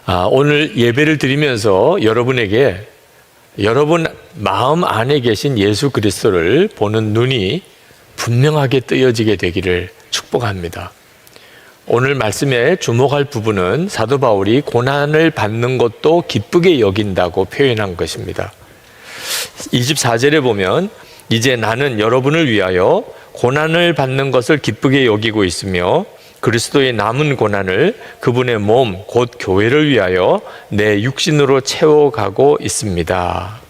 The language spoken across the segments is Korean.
오늘 예배를 드리면서 여러분에게 여러분 마음 안에 계신 예수 그리스도를 보는 눈이 분명하게 뜨여지게 되기를 축복합니다. 오늘 말씀에 주목할 부분은 사도 바울이 고난을 받는 것도 기쁘게 여긴다고 표현한 것입니다. 24절에 보면 이제 나는 여러분을 위하여 고난을 받는 것을 기쁘게 여기고 있으며 그리스도의 남은 고난을 그분의 몸 곧 교회를 위하여 내 육신으로 채워가고 있습니다.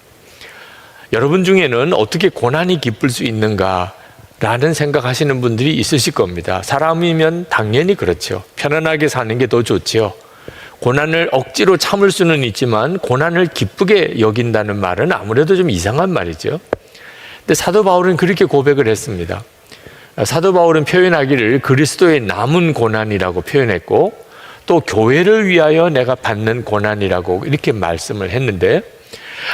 여러분 중에는 어떻게 고난이 기쁠 수 있는가 라는 생각하시는 분들이 있으실 겁니다. 사람이면 당연히 그렇죠. 편안하게 사는 게 더 좋지요. 고난을 억지로 참을 수는 있지만 고난을 기쁘게 여긴다는 말은 아무래도 좀 이상한 말이죠. 근데 사도 바울은 그렇게 고백을 했습니다. 사도 바울은 표현하기를 그리스도의 남은 고난이라고 표현했고 또 교회를 위하여 내가 받는 고난이라고 이렇게 말씀을 했는데,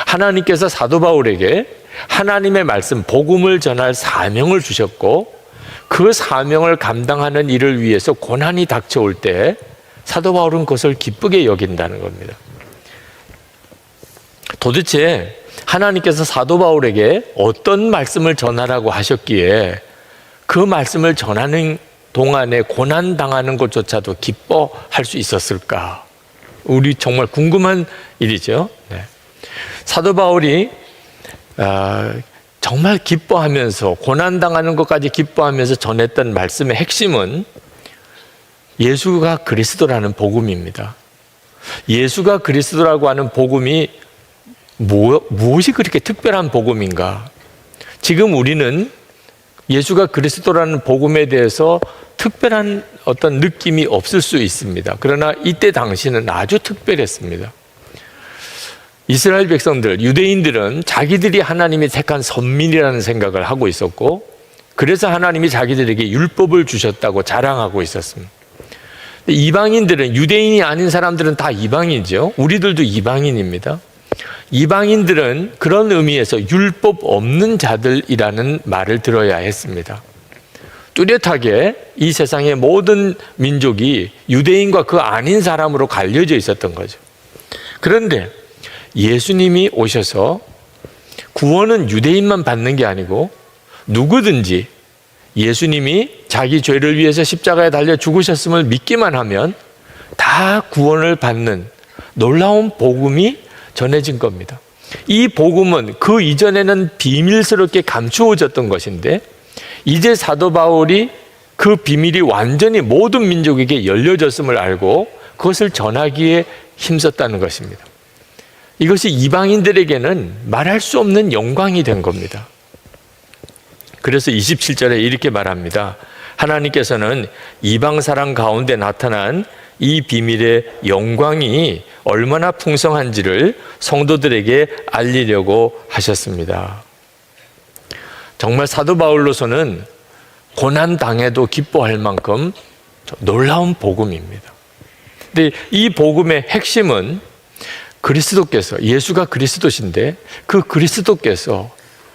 하나님께서 사도 바울에게 하나님의 말씀 복음을 전할 사명을 주셨고 그 사명을 감당하는 일을 위해서 고난이 닥쳐올 때 사도 바울은 그것을 기쁘게 여긴다는 겁니다. 도대체 하나님께서 사도 바울에게 어떤 말씀을 전하라고 하셨기에 그 말씀을 전하는 동안에 고난당하는 것조차도 기뻐할 수 있었을까? 우리 정말 궁금한 일이죠. 네. 사도 바울이 정말 기뻐하면서 고난당하는 것까지 기뻐하면서 전했던 말씀의 핵심은 예수가 그리스도라는 복음입니다. 예수가 그리스도라고 하는 복음이 무엇이 그렇게 특별한 복음인가? 지금 우리는 예수가 그리스도라는 복음에 대해서 특별한 어떤 느낌이 없을 수 있습니다. 그러나 이때 당시는 아주 특별했습니다. 이스라엘 백성들, 유대인들은 자기들이 하나님이 택한 선민이라는 생각을 하고 있었고 그래서 하나님이 자기들에게 율법을 주셨다고 자랑하고 있었습니다. 이방인들은, 유대인이 아닌 사람들은 다 이방인이죠. 우리들도 이방인입니다. 이방인들은 그런 의미에서 율법 없는 자들이라는 말을 들어야 했습니다. 뚜렷하게 이 세상의 모든 민족이 유대인과 그 아닌 사람으로 갈려져 있었던 거죠. 그런데 예수님이 오셔서 구원은 유대인만 받는 게 아니고 누구든지 예수님이 자기 죄를 위해서 십자가에 달려 죽으셨음을 믿기만 하면 다 구원을 받는 놀라운 복음이 전해진 겁니다. 이 복음은 그 이전에는 비밀스럽게 감추어졌던 것인데 이제 사도 바울이 그 비밀이 완전히 모든 민족에게 열려졌음을 알고 그것을 전하기에 힘썼다는 것입니다. 이것이 이방인들에게는 말할 수 없는 영광이 된 겁니다. 그래서 27절에 이렇게 말합니다. 하나님께서는 이방 사람 가운데 나타난 이 비밀의 영광이 얼마나 풍성한지를 성도들에게 알리려고 하셨습니다. 정말 사도 바울로서는 고난 당해도 기뻐할 만큼 놀라운 복음입니다. 근데 이 복음의 핵심은 그리스도께서, 예수가 그리스도신데 그 그리스도께서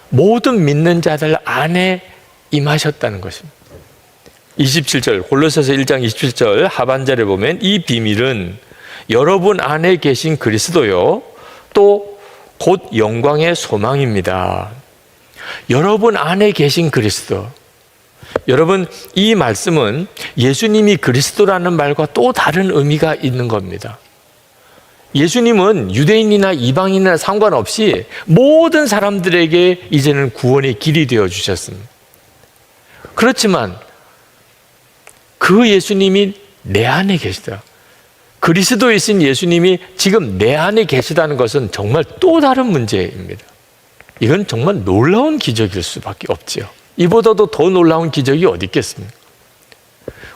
모든 믿는 자들 안에 임하셨다는 것입니다. 27절, 골로새서 1장 27절 하반절에 보면 이 비밀은 여러분 안에 계신 그리스도요 또 곧 영광의 소망입니다. 여러분 안에 계신 그리스도. 여러분, 이 말씀은 예수님이 그리스도라는 말과 또 다른 의미가 있는 겁니다. 예수님은 유대인이나 이방인이나 상관없이 모든 사람들에게 이제는 구원의 길이 되어 주셨습니다. 그렇지만 그 예수님이 내 안에 계시다. 그리스도에 있는 예수님이 지금 내 안에 계시다는 것은 정말 또 다른 문제입니다. 이건 정말 놀라운 기적일 수밖에 없지요. 이보다도 더 놀라운 기적이 어디 있겠습니까?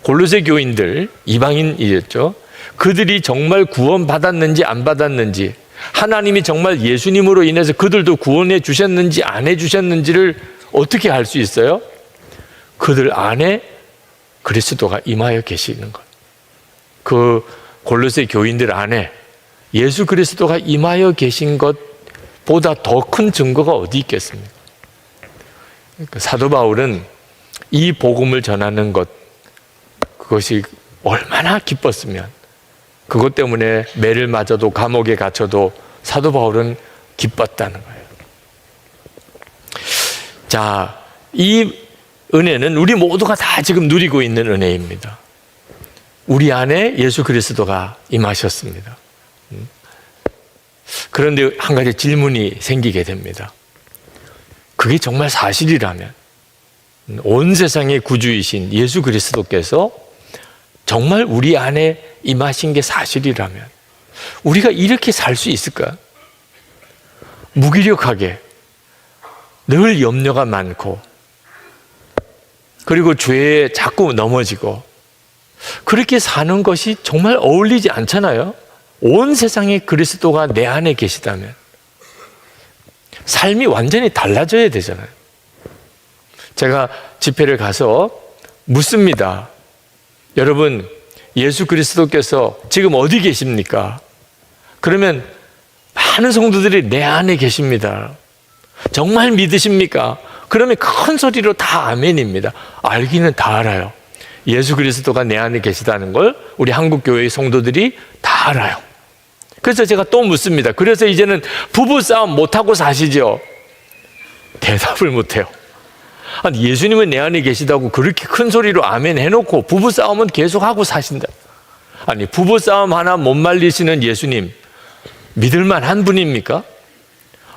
골로새 교인들, 이방인이었죠. 그들이 정말 구원받았는지 안 받았는지, 하나님이 정말 예수님으로 인해서 그들도 구원해 주셨는지 안 해 주셨는지를 어떻게 알 수 있어요? 그들 안에 그리스도가 임하여 계시는 것. 그 골로새 교인들 안에 예수 그리스도가 임하여 계신 것보다 더 큰 증거가 어디 있겠습니까? 사도 바울은 이 복음을 전하는 것, 그것이 얼마나 기뻤으면 그것 때문에 매를 맞아도 감옥에 갇혀도 사도 바울은 기뻤다는 거예요. 자, 이 은혜는 우리 모두가 다 지금 누리고 있는 은혜입니다. 우리 안에 예수 그리스도가 임하셨습니다. 그런데 한 가지 질문이 생기게 됩니다. 그게 정말 사실이라면, 온 세상의 구주이신 예수 그리스도께서 정말 우리 안에 임하신 게 사실이라면 우리가 이렇게 살 수 있을까요? 무기력하게 늘 염려가 많고, 그리고 죄에 자꾸 넘어지고, 그렇게 사는 것이 정말 어울리지 않잖아요. 온 세상에 그리스도가 내 안에 계시다면 삶이 완전히 달라져야 되잖아요. 제가 집회를 가서 묻습니다. 여러분, 예수 그리스도께서 지금 어디 계십니까? 그러면 많은 성도들이 내 안에 계십니다. 정말 믿으십니까? 그러면 큰 소리로 다 아멘입니다. 알기는 다 알아요. 예수 그리스도가 내 안에 계시다는 걸 우리 한국교회의 성도들이 다 알아요. 그래서 제가 또 묻습니다. 그래서 이제는 부부싸움 못하고 사시죠? 대답을 못해요. 아니, 예수님은 내 안에 계시다고 그렇게 큰 소리로 아멘 해놓고 부부싸움은 계속하고 사신다. 아니, 부부싸움 하나 못 말리시는 예수님 믿을만 한 분입니까?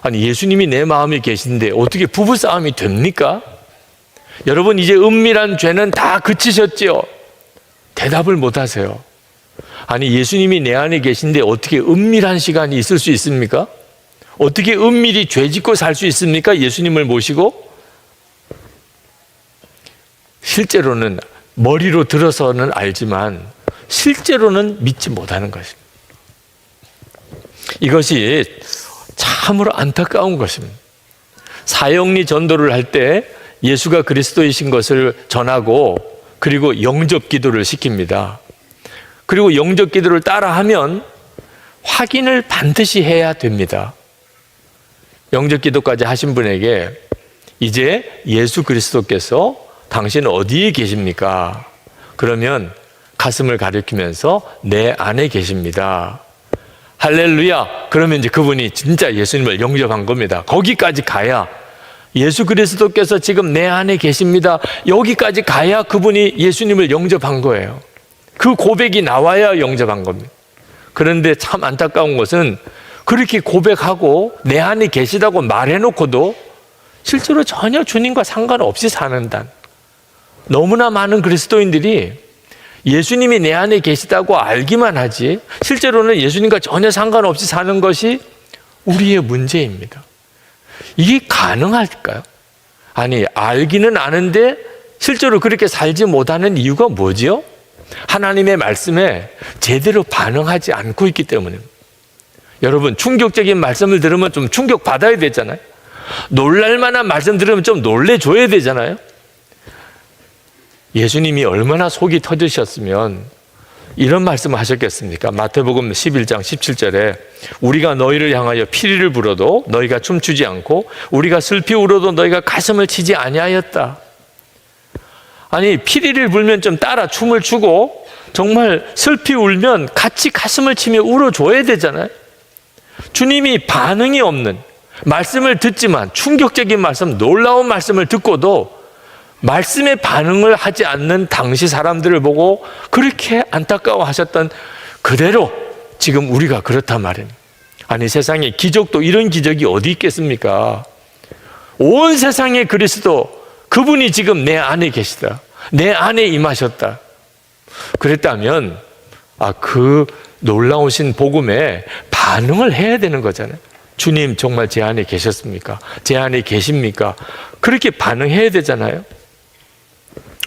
아니, 예수님이 내 마음에 계신데 어떻게 부부싸움이 됩니까? 여러분, 이제 은밀한 죄는 다 그치셨지요? 대답을 못 하세요. 아니, 예수님이 내 안에 계신데 어떻게 은밀한 시간이 있을 수 있습니까? 어떻게 은밀히 죄 짓고 살 수 있습니까? 예수님을 모시고? 실제로는 머리로 들어서는 알지만 실제로는 믿지 못하는 것입니다. 이것이 참으로 안타까운 것입니다. 사형리 전도를 할 때 예수가 그리스도이신 것을 전하고, 그리고 영접 기도를 시킵니다. 그리고 영접 기도를 따라하면 확인을 반드시 해야 됩니다. 영접 기도까지 하신 분에게 이제 예수 그리스도께서 당신 어디에 계십니까? 그러면 가슴을 가리키면서 내 안에 계십니다. 할렐루야! 그러면 이제 그분이 진짜 예수님을 영접한 겁니다. 거기까지 가야, 예수 그리스도께서 지금 내 안에 계십니다, 여기까지 가야 그분이 예수님을 영접한 거예요. 그 고백이 나와야 영접한 겁니다. 그런데 참 안타까운 것은 그렇게 고백하고 내 안에 계시다고 말해놓고도 실제로 전혀 주님과 상관없이 사는단, 너무나 많은 그리스도인들이 예수님이 내 안에 계시다고 알기만 하지 실제로는 예수님과 전혀 상관없이 사는 것이 우리의 문제입니다. 이게 가능할까요? 아니, 알기는 아는데 실제로 그렇게 살지 못하는 이유가 뭐지요? 하나님의 말씀에 제대로 반응하지 않고 있기 때문입니다. 여러분, 충격적인 말씀을 들으면 좀 충격받아야 되잖아요. 놀랄만한 말씀 들으면 좀 놀래줘야 되잖아요. 예수님이 얼마나 속이 터지셨으면 이런 말씀을 하셨겠습니까? 마태복음 11장 17절에 우리가 너희를 향하여 피리를 불어도 너희가 춤추지 않고 우리가 슬피 울어도 너희가 가슴을 치지 아니하였다. 아니, 피리를 불면 좀 따라 춤을 추고 정말 슬피 울면 같이 가슴을 치며 울어줘야 되잖아요. 주님이 반응이 없는 말씀을 듣지만, 충격적인 말씀, 놀라운 말씀을 듣고도 말씀에 반응을 하지 않는 당시 사람들을 보고 그렇게 안타까워하셨던 그대로 지금 우리가 그렇단 말입니다. 아니, 세상에 기적도 이런 기적이 어디 있겠습니까? 온 세상의 그리스도, 그분이 지금 내 안에 계시다, 내 안에 임하셨다. 그랬다면 그 놀라우신 복음에 반응을 해야 되는 거잖아요. 주님 정말 제 안에 계셨습니까? 제 안에 계십니까? 그렇게 반응해야 되잖아요.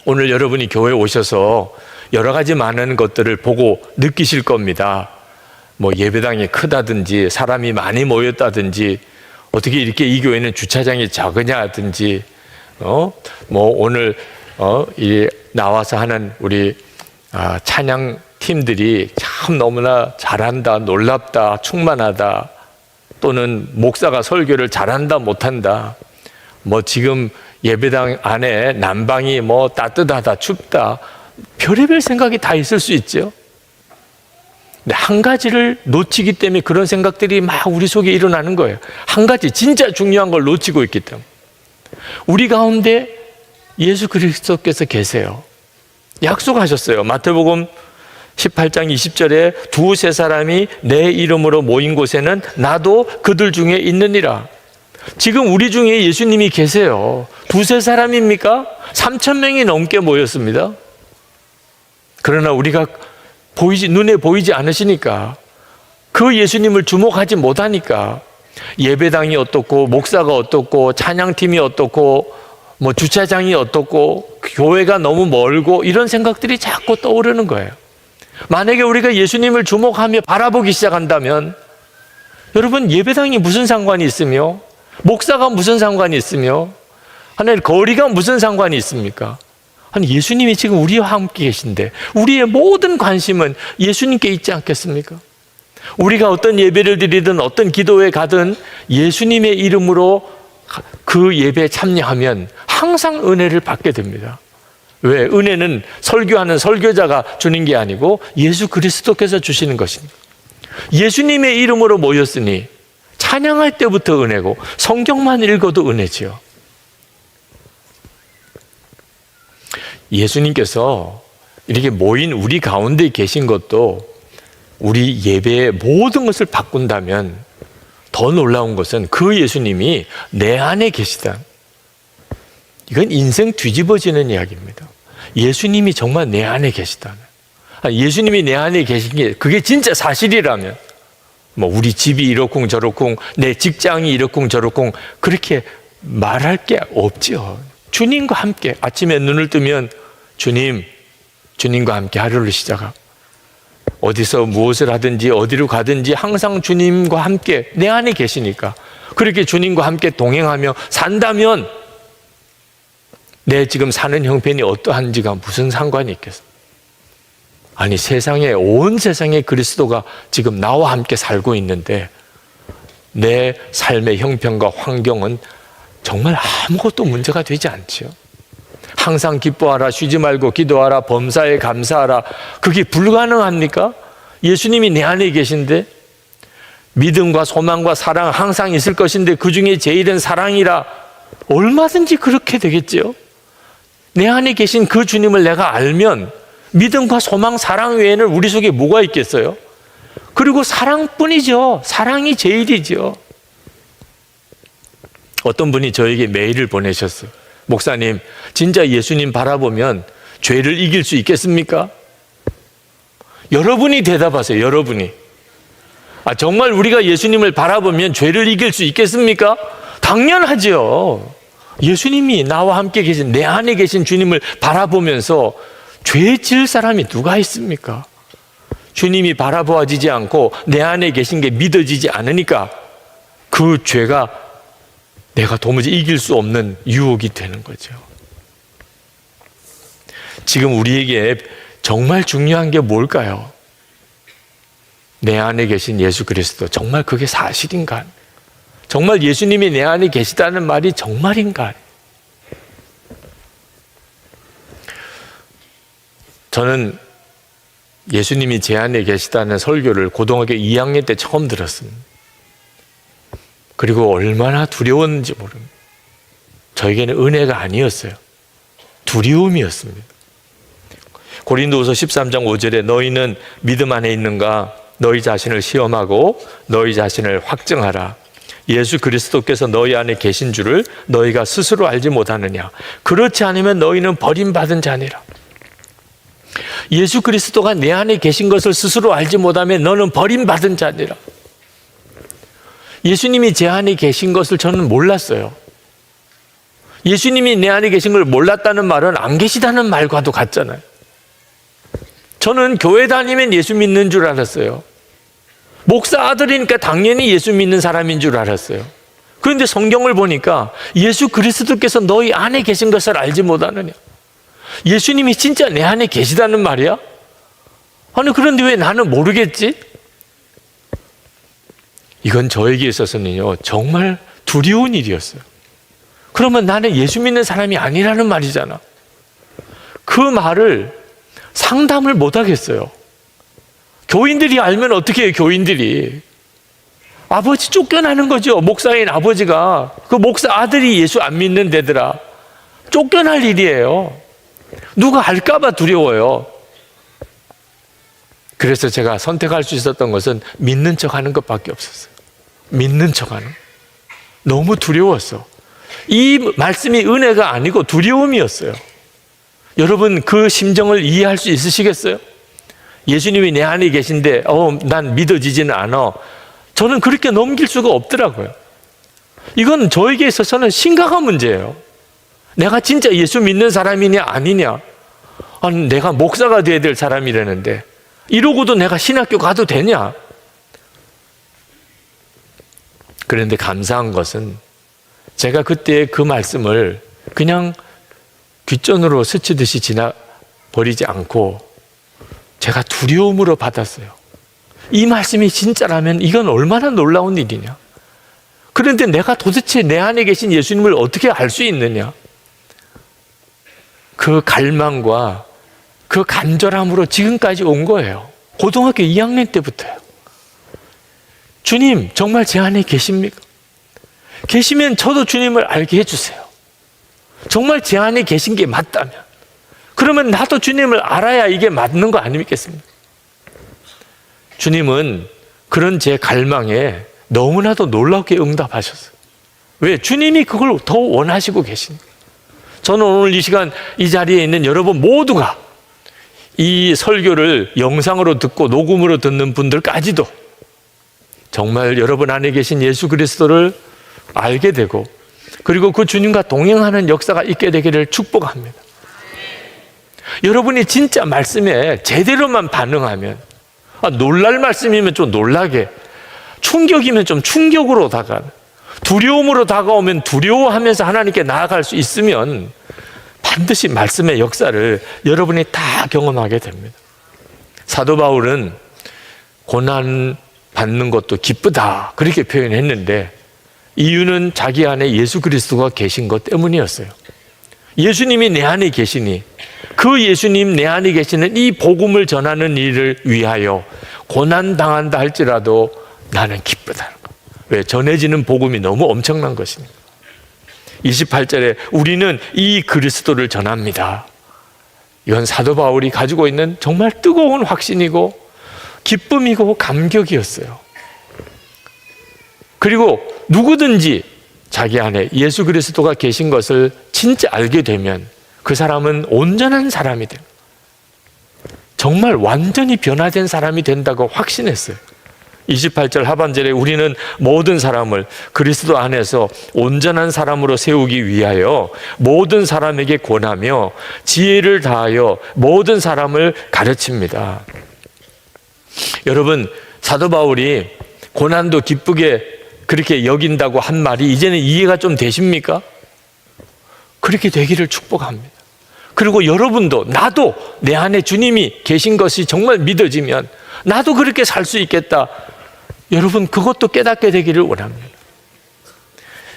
오늘 여러분이 교회에 오셔서 여러 가지 많은 것들을 보고 느끼실 겁니다. 뭐 예배당이 크다든지 사람이 많이 모였다든지 어떻게 이렇게 이 교회는 주차장이 작으냐든지 뭐 오늘 이 나와서 하는 우리 찬양 팀들이 참 너무나 잘한다, 놀랍다, 충만하다, 또는 목사가 설교를 잘한다, 못한다, 뭐 지금 예배당 안에 난방이 뭐 따뜻하다, 춥다, 별의별 생각이 다 있을 수 있죠. 근데 한 가지를 놓치기 때문에 그런 생각들이 막 우리 속에 일어나는 거예요. 한 가지 진짜 중요한 걸 놓치고 있기 때문에. 우리 가운데 예수 그리스도께서 계세요. 약속하셨어요. 마태복음 18장 20절에 두세 사람이 내 이름으로 모인 곳에는 나도 그들 중에 있느니라. 지금 우리 중에 예수님이 계세요. 두세 사람입니까? 3,000명이 넘게 모였습니다. 그러나 우리가 눈에 보이지 않으시니까, 그 예수님을 주목하지 못하니까 예배당이 어떻고 목사가 어떻고 찬양팀이 어떻고 뭐 주차장이 어떻고 교회가 너무 멀고 이런 생각들이 자꾸 떠오르는 거예요. 만약에 우리가 예수님을 주목하며 바라보기 시작한다면, 여러분, 예배당이 무슨 상관이 있으며 목사가 무슨 상관이 있으며 하나님 거리가 무슨 상관이 있습니까? 아니, 예수님이 지금 우리와 함께 계신데 우리의 모든 관심은 예수님께 있지 않겠습니까? 우리가 어떤 예배를 드리든 어떤 기도에 가든 예수님의 이름으로 그 예배에 참여하면 항상 은혜를 받게 됩니다. 왜? 은혜는 설교하는 설교자가 주는 게 아니고 예수 그리스도께서 주시는 것입니다. 예수님의 이름으로 모였으니 찬양할 때부터 은혜고 성경만 읽어도 은혜지요. 예수님께서 이렇게 모인 우리 가운데 계신 것도 우리 예배의 모든 것을 바꾼다면 더 놀라운 것은 그 예수님이 내 안에 계시다. 이건 인생 뒤집어지는 이야기입니다. 예수님이 정말 내 안에 계시다면, 예수님이 내 안에 계신 게 그게 진짜 사실이라면, 뭐 우리 집이 이렇쿵 저렇쿵 내 직장이 이렇쿵 저렇쿵 그렇게 말할 게 없죠. 주님과 함께 아침에 눈을 뜨면 주님과 함께 하루를 시작하고, 어디서 무엇을 하든지 어디로 가든지 항상 주님과 함께 내 안에 계시니까, 그렇게 주님과 함께 동행하며 산다면 내 지금 사는 형편이 어떠한지가 무슨 상관이 있겠어? 아니, 온 세상에 그리스도가 지금 나와 함께 살고 있는데 내 삶의 형편과 환경은 정말 아무것도 문제가 되지 않지요. 항상 기뻐하라, 쉬지 말고 기도하라, 범사에 감사하라. 그게 불가능합니까? 예수님이 내 안에 계신데, 믿음과 소망과 사랑 항상 있을 것인데 그 중에 제일은 사랑이라. 얼마든지 그렇게 되겠지요. 내 안에 계신 그 주님을 내가 알면 믿음과 소망, 사랑 외에는 우리 속에 뭐가 있겠어요? 그리고 사랑뿐이죠. 사랑이 제일이죠. 어떤 분이 저에게 메일을 보내셨어요. 목사님, 진짜 예수님 바라보면 죄를 이길 수 있겠습니까? 여러분이 대답하세요. 여러분이. 정말 우리가 예수님을 바라보면 죄를 이길 수 있겠습니까? 당연하죠. 예수님이 나와 함께 계신, 내 안에 계신 주님을 바라보면서 죄 지을 사람이 누가 있습니까? 주님이 바라보아지지 않고 내 안에 계신 게 믿어지지 않으니까 그 죄가 내가 도무지 이길 수 없는 유혹이 되는 거죠. 지금 우리에게 정말 중요한 게 뭘까요? 내 안에 계신 예수 그리스도, 정말 그게 사실인가? 정말 예수님이 내 안에 계시다는 말이 정말인가? 저는 예수님이 제 안에 계시다는 설교를 고등학교 2학년 때 처음 들었습니다. 그리고 얼마나 두려웠는지 모릅니다. 저에게는 은혜가 아니었어요. 두려움이었습니다. 고린도후서 13장 5절에 너희는 믿음 안에 있는가? 너희 자신을 시험하고 너희 자신을 확증하라. 예수 그리스도께서 너희 안에 계신 줄을 너희가 스스로 알지 못하느냐? 그렇지 않으면 너희는 버림받은 자니라. 예수 그리스도가 내 안에 계신 것을 스스로 알지 못하면 너는 버림받은 자니라. 예수님이 제 안에 계신 것을 저는 몰랐어요. 예수님이 내 안에 계신 걸 몰랐다는 말은 안 계시다는 말과도 같잖아요. 저는 교회 다니면 예수 믿는 줄 알았어요. 목사 아들이니까 당연히 예수 믿는 사람인 줄 알았어요. 그런데 성경을 보니까 예수 그리스도께서 너희 안에 계신 것을 알지 못하느냐. 예수님이 진짜 내 안에 계시다는 말이야? 아니, 그런데 왜 나는 모르겠지? 이건 저에게 있어서는요, 정말 두려운 일이었어요. 그러면 나는 예수 믿는 사람이 아니라는 말이잖아. 그 말을 상담을 못 하겠어요. 교인들이 알면 어떻게 해요, 교인들이. 아버지 쫓겨나는 거죠. 목사인 아버지가. 그 목사 아들이 예수 안 믿는 데더라. 쫓겨날 일이에요. 누가 알까봐 두려워요. 그래서 제가 선택할 수 있었던 것은 믿는 척 하는 것밖에 없었어요. 믿는 척 하는. 너무 두려웠어. 이 말씀이 은혜가 아니고 두려움이었어요. 여러분, 그 심정을 이해할 수 있으시겠어요? 예수님이 내 안에 계신데 난 믿어지지는 않아. 저는 그렇게 넘길 수가 없더라고요. 이건 저에게 있어서는 심각한 문제예요. 내가 진짜 예수 믿는 사람이냐 아니냐. 아니, 내가 목사가 돼야 될 사람이라는데 이러고도 내가 신학교 가도 되냐. 그런데 감사한 것은 제가 그때 그 말씀을 그냥 귓전으로 스치듯이 지나버리지 않고 제가 두려움으로 받았어요. 이 말씀이 진짜라면 이건 얼마나 놀라운 일이냐. 그런데 내가 도대체 내 안에 계신 예수님을 어떻게 알 수 있느냐. 그 갈망과 그 간절함으로 지금까지 온 거예요. 고등학교 2학년 때부터요. 주님, 정말 제 안에 계십니까? 계시면 저도 주님을 알게 해주세요. 정말 제 안에 계신 게 맞다면, 그러면 나도 주님을 알아야 이게 맞는 거 아니겠습니까? 주님은 그런 제 갈망에 너무나도 놀랍게 응답하셨어요. 왜? 주님이 그걸 더 원하시고 계십니다. 저는 오늘 이 시간 이 자리에 있는 여러분 모두가 이 설교를 영상으로 듣고 녹음으로 듣는 분들까지도 정말 여러분 안에 계신 예수 그리스도를 알게 되고, 그리고 그 주님과 동행하는 역사가 있게 되기를 축복합니다. 여러분이 진짜 말씀에 제대로만 반응하면, 놀랄 말씀이면 좀 놀라게, 충격이면 좀 충격으로 다가가는, 두려움으로 다가오면 두려워하면서 하나님께 나아갈 수 있으면 반드시 말씀의 역사를 여러분이 다 경험하게 됩니다. 사도 바울은 고난 받는 것도 기쁘다 그렇게 표현했는데, 이유는 자기 안에 예수 그리스도가 계신 것 때문이었어요. 예수님이 내 안에 계시니 그 예수님 내 안에 계시는 이 복음을 전하는 일을 위하여 고난 당한다 할지라도 나는 기쁘다는 거. 왜? 전해지는 복음이 너무 엄청난 것입니다. 28절에 우리는 이 그리스도를 전합니다. 이건 사도 바울이 가지고 있는 정말 뜨거운 확신이고 기쁨이고 감격이었어요. 그리고 누구든지 자기 안에 예수 그리스도가 계신 것을 진짜 알게 되면 그 사람은 온전한 사람이 됩니다. 정말 완전히 변화된 사람이 된다고 확신했어요. 28절 하반절에 우리는 모든 사람을 그리스도 안에서 온전한 사람으로 세우기 위하여 모든 사람에게 권하며 지혜를 다하여 모든 사람을 가르칩니다. 여러분, 사도 바울이 고난도 기쁘게 그렇게 여긴다고 한 말이 이제는 이해가 좀 되십니까? 그렇게 되기를 축복합니다. 그리고 여러분도, 나도 내 안에 주님이 계신 것이 정말 믿어지면 나도 그렇게 살 수 있겠다. 여러분, 그것도 깨닫게 되기를 원합니다.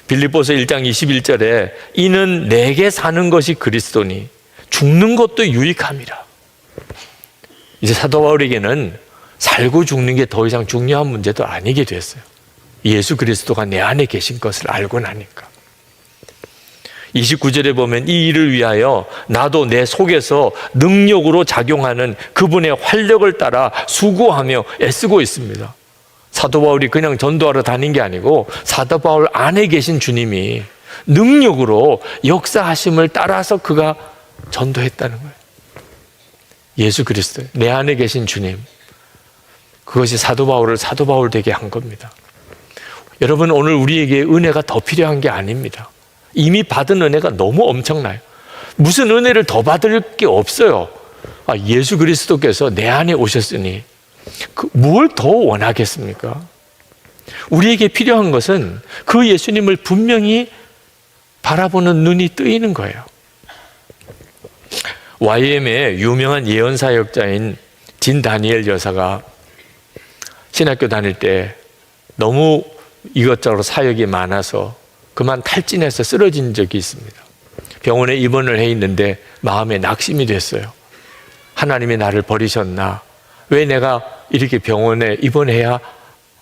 빌립보서 1장 21절에 이는 내게 사는 것이 그리스도니 죽는 것도 유익함이라. 이제 사도 바울에게는 살고 죽는 게 더 이상 중요한 문제도 아니게 됐어요. 예수 그리스도가 내 안에 계신 것을 알고 나니까. 29절에 보면 이 일을 위하여 나도 내 속에서 능력으로 작용하는 그분의 활력을 따라 수고하며 애쓰고 있습니다. 사도 바울이 그냥 전도하러 다닌 게 아니고 사도 바울 안에 계신 주님이 능력으로 역사하심을 따라서 그가 전도했다는 거예요. 예수 그리스도, 내 안에 계신 주님, 그것이 사도 바울을 사도 바울 되게 한 겁니다. 여러분, 오늘 우리에게 은혜가 더 필요한 게 아닙니다. 이미 받은 은혜가 너무 엄청나요. 무슨 은혜를 더 받을 게 없어요. 예수 그리스도께서 내 안에 오셨으니 뭘 더 원하겠습니까? 우리에게 필요한 것은 그 예수님을 분명히 바라보는 눈이 뜨이는 거예요. YM의 유명한 예언사역자인 진 다니엘 여사가 신학교 다닐 때 너무 이것저것 사역이 많아서 그만 탈진해서 쓰러진 적이 있습니다. 병원에 입원을 해 있는데 마음에 낙심이 됐어요. 하나님이 나를 버리셨나? 왜 내가 이렇게 병원에 입원해야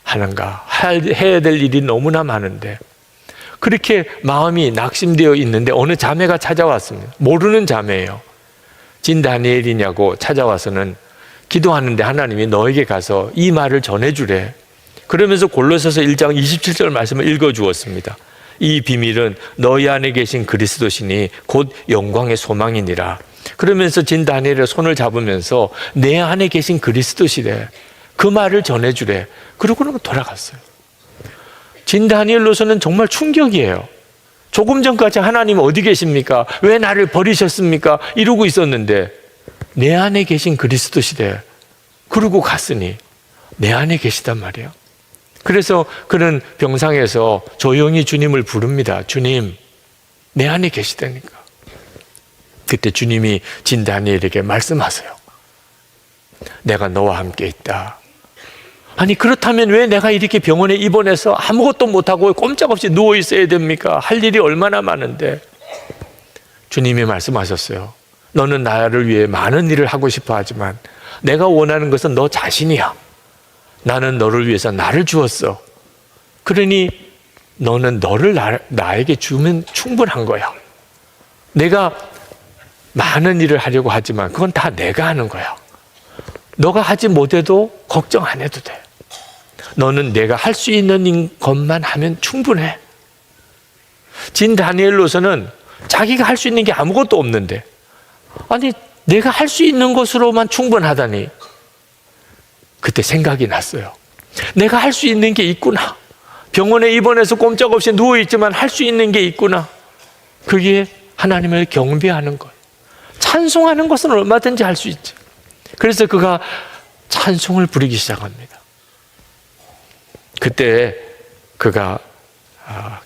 하는가? 해야 될 일이 너무나 많은데. 그렇게 마음이 낙심되어 있는데 어느 자매가 찾아왔습니다. 모르는 자매예요. 진 다니엘이냐고 찾아와서는 기도하는데 하나님이 너에게 가서 이 말을 전해주래. 그러면서 골로새서 1장 27절 말씀을 읽어주었습니다. 이 비밀은 너희 안에 계신 그리스도시니 곧 영광의 소망이니라. 그러면서 진 다니엘의 손을 잡으면서 내 안에 계신 그리스도시래. 그 말을 전해주래. 그러고는 돌아갔어요. 진 다니엘로서는 정말 충격이에요. 조금 전까지 하나님 어디 계십니까? 왜 나를 버리셨습니까? 이러고 있었는데 내 안에 계신 그리스도시래. 그러고 갔으니 내 안에 계시단 말이에요. 그래서 그는 병상에서 조용히 주님을 부릅니다. 주님, 내 안에 계시다니까. 그때 주님이 진 다니엘에게 말씀하세요. 내가 너와 함께 있다. 아니 그렇다면 왜 내가 이렇게 병원에 입원해서 아무것도 못하고 꼼짝없이 누워 있어야 됩니까? 할 일이 얼마나 많은데. 주님이 말씀하셨어요. 너는 나를 위해 많은 일을 하고 싶어 하지만 내가 원하는 것은 너 자신이야. 나는 너를 위해서 나를 주었어. 그러니 너는 너를 나에게 주면 충분한 거야. 내가 많은 일을 하려고 하지만 그건 다 내가 하는 거야. 너가 하지 못해도 걱정 안 해도 돼. 너는 내가 할 수 있는 것만 하면 충분해. 진 다니엘로서는 자기가 할 수 있는 게 아무것도 없는데, 아니 내가 할 수 있는 것으로만 충분하다니. 그때 생각이 났어요. 내가 할 수 있는 게 있구나. 병원에 입원해서 꼼짝없이 누워있지만 할 수 있는 게 있구나. 그게 하나님을 경배하는 것. 찬송하는 것은 얼마든지 할 수 있지. 그래서 그가 찬송을 부르기 시작합니다. 그때 그가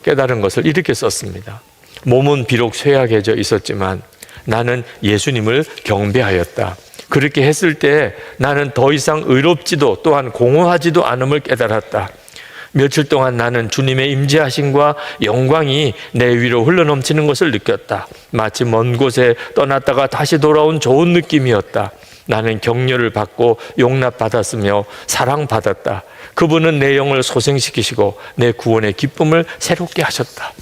깨달은 것을 이렇게 썼습니다. 몸은 비록 쇠약해져 있었지만 나는 예수님을 경배하였다. 그렇게 했을 때 나는 더 이상 의롭지도 또한 공허하지도 않음을 깨달았다. 며칠 동안 나는 주님의 임재하심과 영광이 내 위로 흘러넘치는 것을 느꼈다. 마치 먼 곳에 떠났다가 다시 돌아온 좋은 느낌이었다. 나는 격려를 받고 용납받았으며 사랑받았다. 그분은 내 영을 소생시키시고 내 구원의 기쁨을 새롭게 하셨다.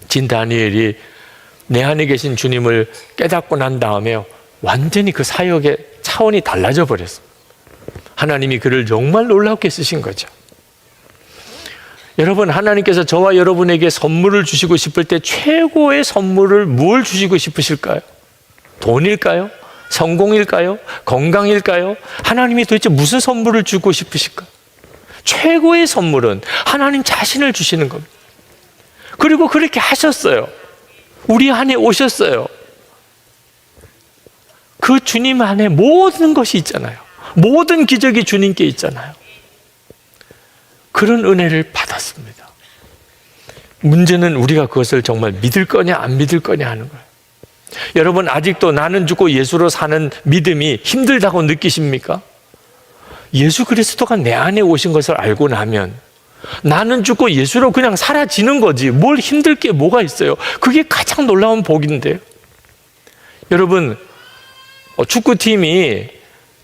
진 다니엘이 내 안에 계신 주님을 깨닫고 난 다음에 완전히 그 사역의 차원이 달라져 버렸어요. 하나님이 그를 정말 놀랍게 쓰신 거죠. 여러분, 하나님께서 저와 여러분에게 선물을 주시고 싶을 때 최고의 선물을 뭘 주시고 싶으실까요? 돈일까요? 성공일까요? 건강일까요? 하나님이 도대체 무슨 선물을 주고 싶으실까? 최고의 선물은 하나님 자신을 주시는 겁니다. 그리고 그렇게 하셨어요. 우리 안에 오셨어요. 그 주님 안에 모든 것이 있잖아요. 모든 기적이 주님께 있잖아요. 그런 은혜를 받았습니다. 문제는 우리가 그것을 정말 믿을 거냐 안 믿을 거냐 하는 거예요. 여러분, 아직도 나는 죽고 예수로 사는 믿음이 힘들다고 느끼십니까? 예수 그리스도가 내 안에 오신 것을 알고 나면 나는 죽고 예수로 그냥 사라지는 거지 뭘 힘들 게 뭐가 있어요. 그게 가장 놀라운 복인데요. 여러분, 축구팀이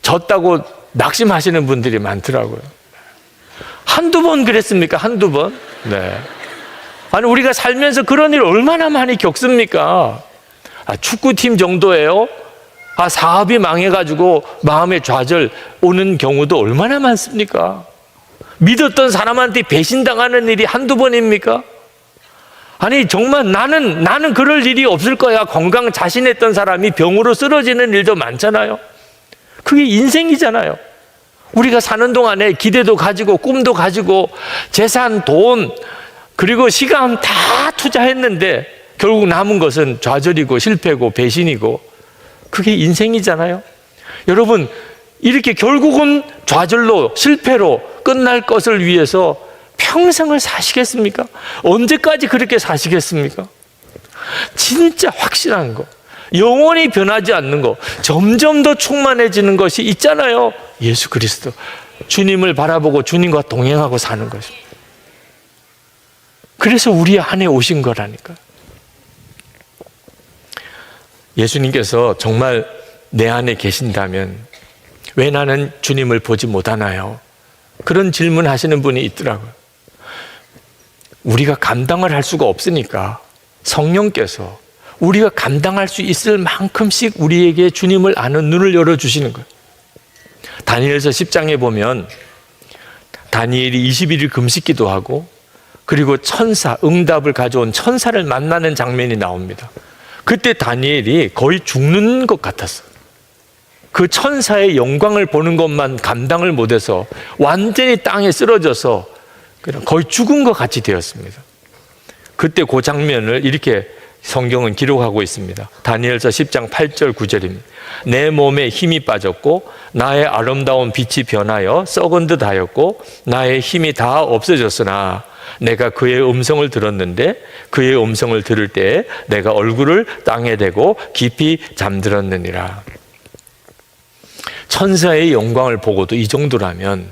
졌다고 낙심하시는 분들이 많더라고요. 한두 번 그랬습니까? 한두 번? 네. 아니, 우리가 살면서 그런 일 얼마나 많이 겪습니까? 축구팀 정도예요? 사업이 망해가지고 마음의 좌절 오는 경우도 얼마나 많습니까? 믿었던 사람한테 배신당하는 일이 한두 번입니까? 아니, 정말 나는 그럴 일이 없을 거야. 건강 자신했던 사람이 병으로 쓰러지는 일도 많잖아요. 그게 인생이잖아요. 우리가 사는 동안에 기대도 가지고 꿈도 가지고 재산, 돈, 그리고 시간 다 투자했는데 결국 남은 것은 좌절이고 실패고 배신이고 그게 인생이잖아요. 여러분, 이렇게 결국은 좌절로 실패로 끝날 것을 위해서 평생을 사시겠습니까? 언제까지 그렇게 사시겠습니까? 진짜 확실한 거, 영원히 변하지 않는 거, 점점 더 충만해지는 것이 있잖아요. 예수 그리스도, 주님을 바라보고 주님과 동행하고 사는 것입니다. 그래서 우리 안에 오신 거라니까. 예수님께서 정말 내 안에 계신다면 왜 나는 주님을 보지 못하나요? 그런 질문 하시는 분이 있더라고요. 우리가 감당을 할 수가 없으니까 성령께서 우리가 감당할 수 있을 만큼씩 우리에게 주님을 아는 눈을 열어주시는 거예요. 다니엘서 10장에 보면 다니엘이 21일 금식기도 하고 그리고 천사, 응답을 가져온 천사를 만나는 장면이 나옵니다. 그때 다니엘이 거의 죽는 것 같았어요. 그 천사의 영광을 보는 것만 감당을 못해서 완전히 땅에 쓰러져서 거의 죽은 것 같이 되었습니다. 그때 그 장면을 이렇게 성경은 기록하고 있습니다. 다니엘서 10장 8절 9절입니다. 내 몸에 힘이 빠졌고 나의 아름다운 빛이 변하여 썩은 듯 하였고 나의 힘이 다 없어졌으나 내가 그의 음성을 들었는데 그의 음성을 들을 때 내가 얼굴을 땅에 대고 깊이 잠들었느니라. 천사의 영광을 보고도 이 정도라면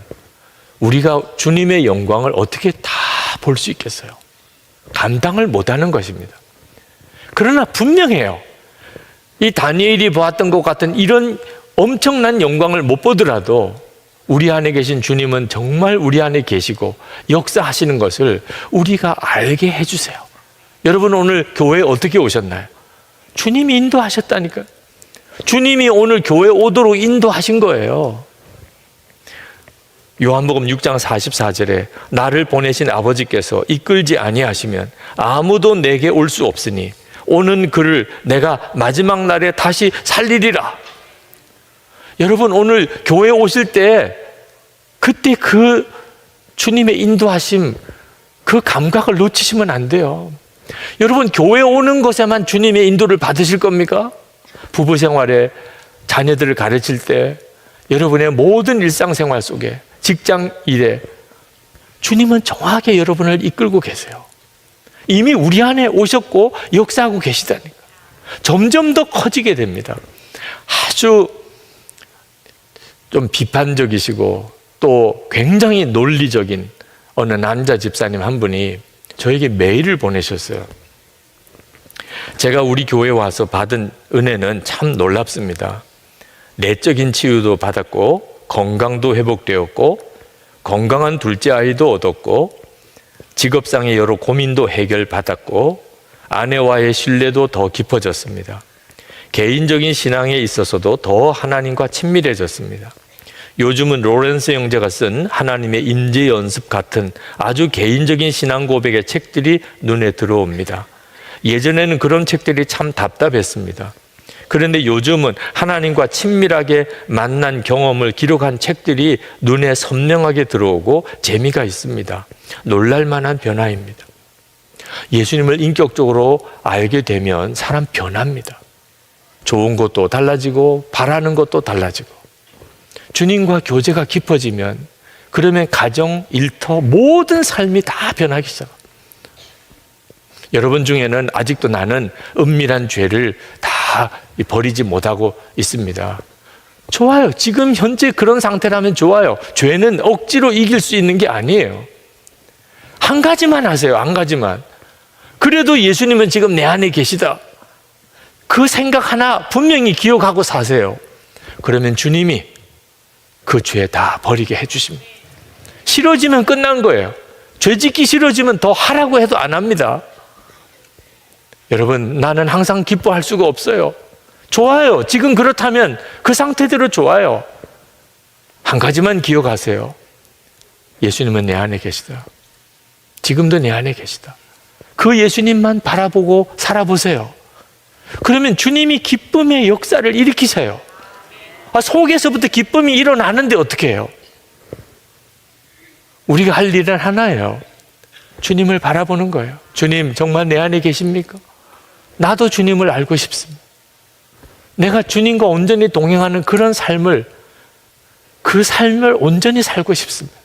우리가 주님의 영광을 어떻게 다 볼 수 있겠어요? 감당을 못하는 것입니다. 그러나 분명해요. 이 다니엘이 보았던 것 같은 이런 엄청난 영광을 못 보더라도 우리 안에 계신 주님은 정말 우리 안에 계시고 역사하시는 것을 우리가 알게 해주세요. 여러분 오늘 교회에 어떻게 오셨나요? 주님이 인도하셨다니까요. 주님이 오늘 교회에 오도록 인도하신 거예요. 요한복음 6장 44절에 나를 보내신 아버지께서 이끌지 아니하시면 아무도 내게 올 수 없으니 오는 그를 내가 마지막 날에 다시 살리리라. 여러분 오늘 교회에 오실 때 그때 그 주님의 인도하심 그 감각을 놓치시면 안 돼요. 여러분 교회에 오는 것에만 주님의 인도를 받으실 겁니까? 부부 생활에 자녀들을 가르칠 때 여러분의 모든 일상생활 속에 직장 일에 주님은 정확하게 여러분을 이끌고 계세요. 이미 우리 안에 오셨고 역사하고 계시다니까. 점점 더 커지게 됩니다. 아주 좀 비판적이시고 또 굉장히 논리적인 어느 남자 집사님 한 분이 저에게 메일을 보내셨어요. 제가 우리 교회에 와서 받은 은혜는 참 놀랍습니다. 내적인 치유도 받았고 건강도 회복되었고 건강한 둘째 아이도 얻었고 직업상의 여러 고민도 해결받았고 아내와의 신뢰도 더 깊어졌습니다. 개인적인 신앙에 있어서도 더 하나님과 친밀해졌습니다. 요즘은 로렌스 형제가 쓴 하나님의 임재 연습 같은 아주 개인적인 신앙 고백의 책들이 눈에 들어옵니다. 예전에는 그런 책들이 참 답답했습니다. 그런데 요즘은 하나님과 친밀하게 만난 경험을 기록한 책들이 눈에 선명하게 들어오고 재미가 있습니다. 놀랄만한 변화입니다. 예수님을 인격적으로 알게 되면 사람 변합니다. 좋은 것도 달라지고 바라는 것도 달라지고 주님과 교제가 깊어지면 그러면 가정, 일터 모든 삶이 다 변하기 시작합니다. 여러분 중에는 아직도 나는 은밀한 죄를 다 버리지 못하고 있습니다. 좋아요. 지금 현재 그런 상태라면 좋아요. 죄는 억지로 이길 수 있는 게 아니에요. 한 가지만 하세요. 한 가지만. 그래도 예수님은 지금 내 안에 계시다. 그 생각 하나 분명히 기억하고 사세요. 그러면 주님이 그 죄 다 버리게 해주십니다. 싫어지면 끝난 거예요. 죄 짓기 싫어지면 더 하라고 해도 안 합니다. 여러분, 나는 항상 기뻐할 수가 없어요. 좋아요. 지금 그렇다면 그 상태대로 좋아요. 한 가지만 기억하세요. 예수님은 내 안에 계시다. 지금도 내 안에 계시다. 그 예수님만 바라보고 살아보세요. 그러면 주님이 기쁨의 역사를 일으키세요. 속에서부터 기쁨이 일어나는데 어떻게 해요? 우리가 할 일은 하나예요. 주님을 바라보는 거예요. 주님, 정말 내 안에 계십니까? 나도 주님을 알고 싶습니다. 내가 주님과 온전히 동행하는 그런 삶을, 그 삶을 온전히 살고 싶습니다.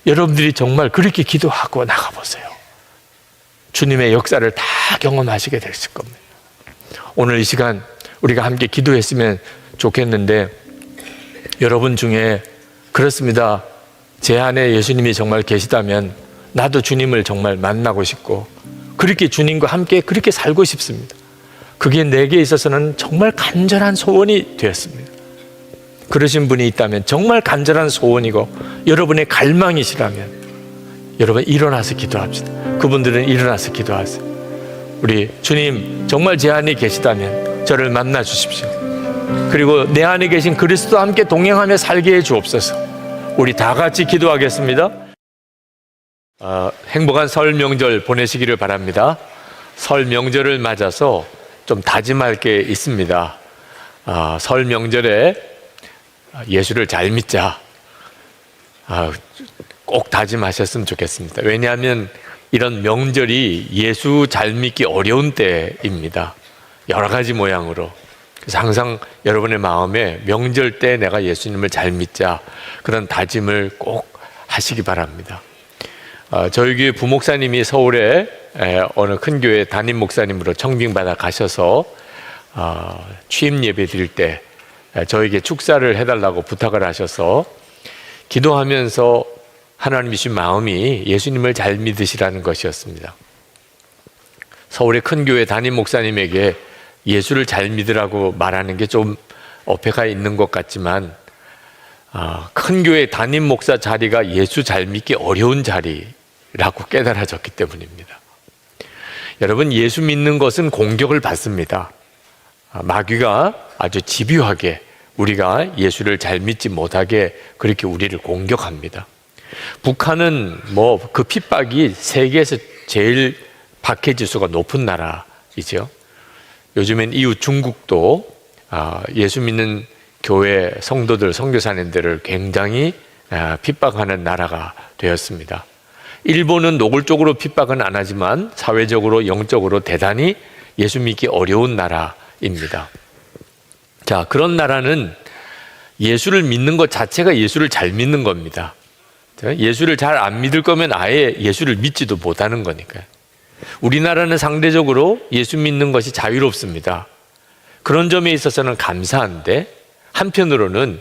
여러분들이 정말 그렇게 기도하고 나가보세요. 주님의 역사를 다 경험하시게 되실 겁니다. 오늘 이 시간 우리가 함께 기도했으면 좋겠는데, 여러분 중에 그렇습니다. 제 안에 예수님이 정말 계시다면 나도 주님을 정말 만나고 싶고 그렇게 주님과 함께 그렇게 살고 싶습니다. 그게 내게 있어서는 정말 간절한 소원이 되었습니다. 그러신 분이 있다면, 정말 간절한 소원이고 여러분의 갈망이시라면 여러분 일어나서 기도합시다. 그분들은 일어나서 기도하세요. 우리 주님, 정말 제 안에 계시다면 저를 만나 주십시오. 그리고 내 안에 계신 그리스도와 함께 동행하며 살게 해 주옵소서. 우리 다 같이 기도하겠습니다. 행복한 설 명절 보내시기를 바랍니다. 설 명절을 맞아서 좀 다짐할 게 있습니다. 설 명절에 예수를 잘 믿자, 꼭 다짐하셨으면 좋겠습니다. 왜냐하면 이런 명절이 예수 잘 믿기 어려운 때입니다. 여러 가지 모양으로. 그래서 항상 여러분의 마음에 명절 때 내가 예수님을 잘 믿자, 그런 다짐을 꼭 하시기 바랍니다. 저희 교회 부목사님이 서울에 어느 큰 교회 담임 목사님으로 청빙받아 가셔서 취임 예배 드릴 때 저에게 축사를 해달라고 부탁을 하셔서 기도하면서 하나님 주신 마음이 예수님을 잘 믿으시라는 것이었습니다. 서울의 큰 교회 담임 목사님에게 예수를 잘 믿으라고 말하는 게 좀 어폐가 있는 것 같지만, 큰 교회 담임 목사 자리가 예수 잘 믿기 어려운 자리라고 깨달아졌기 때문입니다. 여러분, 예수 믿는 것은 공격을 받습니다. 마귀가 아주 집요하게 우리가 예수를 잘 믿지 못하게 그렇게 우리를 공격합니다. 북한은 그 핍박이 세계에서 제일 박해지수가 높은 나라이죠. 요즘엔 이웃 중국도 예수 믿는 교회 성도들, 선교사님들을 굉장히 핍박하는 나라가 되었습니다. 일본은 노골적으로 핍박은 안 하지만 사회적으로, 영적으로 대단히 예수 믿기 어려운 나라입니다. 자, 그런 나라는 예수를 믿는 것 자체가 예수를 잘 믿는 겁니다. 예수를 잘 안 믿을 거면 아예 예수를 믿지도 못하는 거니까요. 우리나라는 상대적으로 예수 믿는 것이 자유롭습니다. 그런 점에 있어서는 감사한데, 한편으로는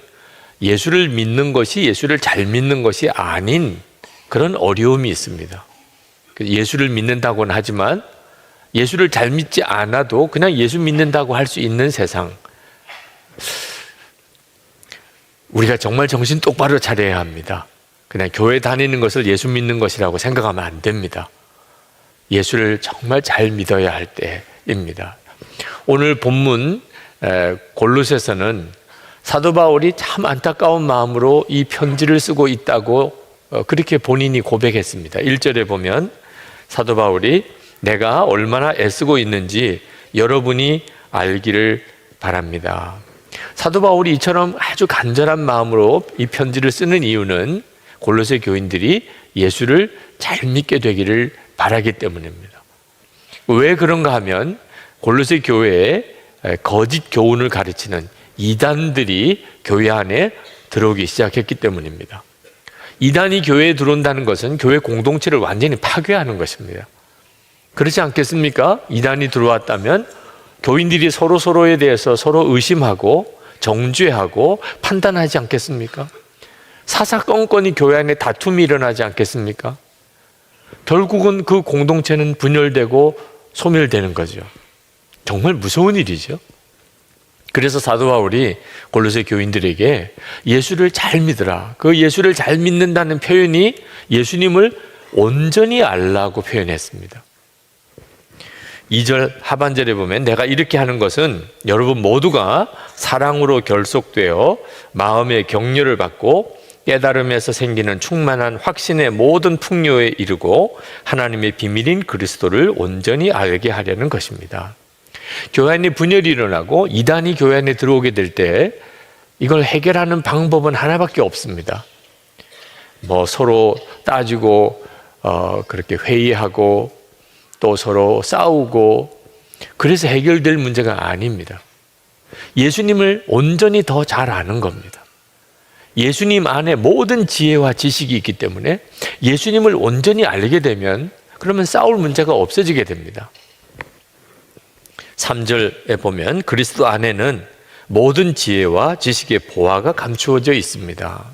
예수를 믿는 것이 예수를 잘 믿는 것이 아닌 그런 어려움이 있습니다. 예수를 믿는다고는 하지만 예수를 잘 믿지 않아도 그냥 예수 믿는다고 할 수 있는 세상, 우리가 정말 정신 똑바로 차려야 합니다. 그냥 교회 다니는 것을 예수 믿는 것이라고 생각하면 안 됩니다. 예수를 정말 잘 믿어야 할 때입니다. 오늘 본문 골로새서는 사도 바울이 참 안타까운 마음으로 이 편지를 쓰고 있다고 그렇게 본인이 고백했습니다. 1절에 보면 사도 바울이 내가 얼마나 애쓰고 있는지 여러분이 알기를 바랍니다. 사도 바울이 이처럼 아주 간절한 마음으로 이 편지를 쓰는 이유는 골로새 교인들이 예수를 잘 믿게 되기를 바라기 때문입니다. 왜 그런가 하면 골로새 교회에 거짓 교훈을 가르치는 이단들이 교회 안에 들어오기 시작했기 때문입니다. 이단이 교회에 들어온다는 것은 교회 공동체를 완전히 파괴하는 것입니다. 그렇지 않겠습니까? 이단이 들어왔다면 교인들이 서로에 대해서 서로 의심하고 정죄하고 판단하지 않겠습니까? 사사건건이 교회 안에 다툼이 일어나지 않겠습니까? 결국은 그 공동체는 분열되고 소멸되는 거죠. 정말 무서운 일이죠. 그래서 사도 바울이 골로새 교인들에게 예수를 잘 믿으라. 그 예수를 잘 믿는다는 표현이 예수님을 온전히 알라고 표현했습니다. 2절 하반절에 보면 내가 이렇게 하는 것은 여러분 모두가 사랑으로 결속되어 마음의 격려를 받고 깨달음에서 생기는 충만한 확신의 모든 풍요에 이르고 하나님의 비밀인 그리스도를 온전히 알게 하려는 것입니다. 교회 안에 분열이 일어나고 이단이 교회 안에 들어오게 될 때 이걸 해결하는 방법은 하나밖에 없습니다. 서로 따지고 그렇게 회의하고 또 서로 싸우고 그래서 해결될 문제가 아닙니다. 예수님을 온전히 더 잘 아는 겁니다. 예수님 안에 모든 지혜와 지식이 있기 때문에 예수님을 온전히 알게 되면 그러면 싸울 문제가 없어지게 됩니다. 3절에 보면 그리스도 안에는 모든 지혜와 지식의 보화가 감추어져 있습니다.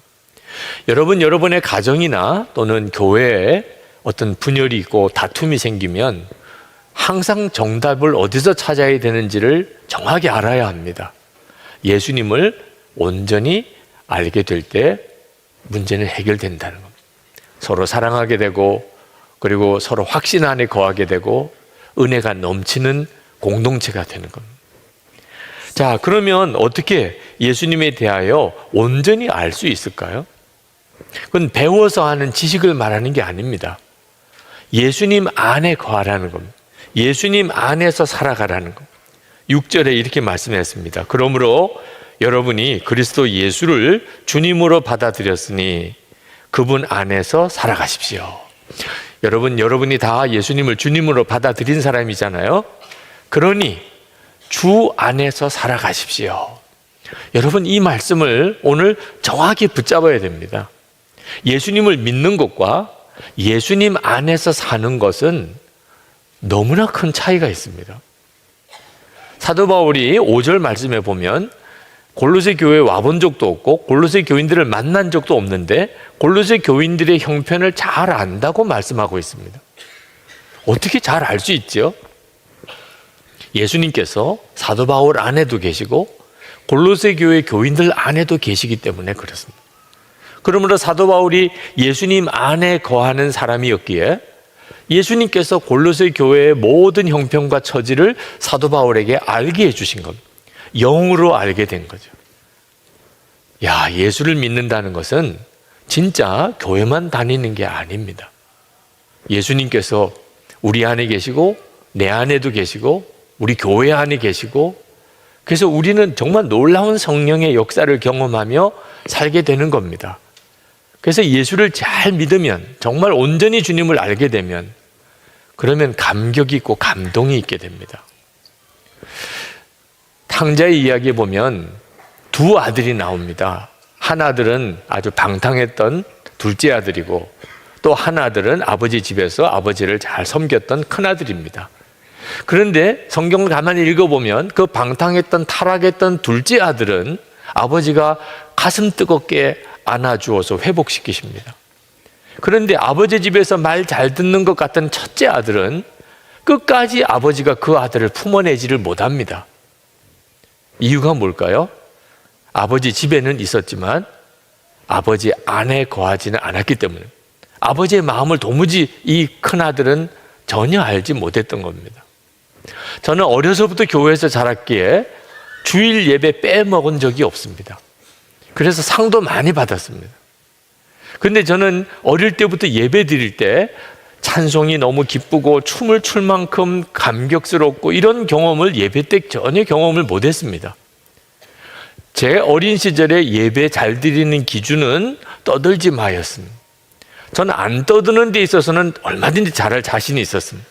여러분의 가정이나 또는 교회에 어떤 분열이 있고 다툼이 생기면 항상 정답을 어디서 찾아야 되는지를 정확히 알아야 합니다. 예수님을 온전히 알게 될 때 문제는 해결된다는 겁니다. 서로 사랑하게 되고, 그리고 서로 확신 안에 거하게 되고, 은혜가 넘치는 공동체가 되는 겁니다. 자, 그러면 어떻게 예수님에 대하여 온전히 알 수 있을까요? 그건 배워서 하는 지식을 말하는 게 아닙니다. 예수님 안에 거하라는 겁니다. 예수님 안에서 살아가라는 겁니다. 6절에 이렇게 말씀했습니다. 그러므로 여러분이 그리스도 예수를 주님으로 받아들였으니 그분 안에서 살아가십시오. 여러분이 다 예수님을 주님으로 받아들인 사람이잖아요. 그러니 주 안에서 살아가십시오. 여러분, 이 말씀을 오늘 정확히 붙잡아야 됩니다. 예수님을 믿는 것과 예수님 안에서 사는 것은 너무나 큰 차이가 있습니다. 사도 바울이 5절 말씀에 보면 골로새 교회에 와본 적도 없고 골로새 교인들을 만난 적도 없는데 골로새 교인들의 형편을 잘 안다고 말씀하고 있습니다. 어떻게 잘 알 수 있죠? 예수님께서 사도 바울 안에도 계시고 골로새 교회 교인들 안에도 계시기 때문에 그렇습니다. 그러므로 사도 바울이 예수님 안에 거하는 사람이었기에 예수님께서 골로새 교회의 모든 형편과 처지를 사도 바울에게 알게 해주신 겁니다. 영으로 알게 된 거죠. 야, 예수를 믿는다는 것은 진짜 교회만 다니는 게 아닙니다. 예수님께서 우리 안에 계시고 내 안에도 계시고 우리 교회 안에 계시고, 그래서 우리는 정말 놀라운 성령의 역사를 경험하며 살게 되는 겁니다. 그래서 예수를 잘 믿으면, 정말 온전히 주님을 알게 되면, 그러면 감격이 있고 감동이 있게 됩니다. 탕자의 이야기에 보면 두 아들이 나옵니다. 한 아들은 아주 방탕했던 둘째 아들이고, 또 한 아들은 아버지 집에서 아버지를 잘 섬겼던 큰 아들입니다. 그런데 성경을 가만히 읽어보면 그 방탕했던 타락했던 둘째 아들은 아버지가 가슴 뜨겁게 안아주어서 회복시키십니다. 그런데 아버지 집에서 말 잘 듣는 것 같은 첫째 아들은 끝까지 아버지가 그 아들을 품어내지를 못합니다. 이유가 뭘까요? 아버지 집에는 있었지만 아버지 안에 거하지는 않았기 때문에, 아버지의 마음을 도무지 이 큰아들은 전혀 알지 못했던 겁니다. 저는 어려서부터 교회에서 자랐기에 주일 예배 빼먹은 적이 없습니다. 그래서 상도 많이 받았습니다. 근데 저는 어릴 때부터 예배 드릴 때 찬송이 너무 기쁘고 춤을 출 만큼 감격스럽고 이런 경험을 예배 때 전혀 경험을 못했습니다. 제 어린 시절에 예배 잘 드리는 기준은 떠들지 마였습니다. 저는 안 떠드는 데 있어서는 얼마든지 잘할 자신이 있었습니다.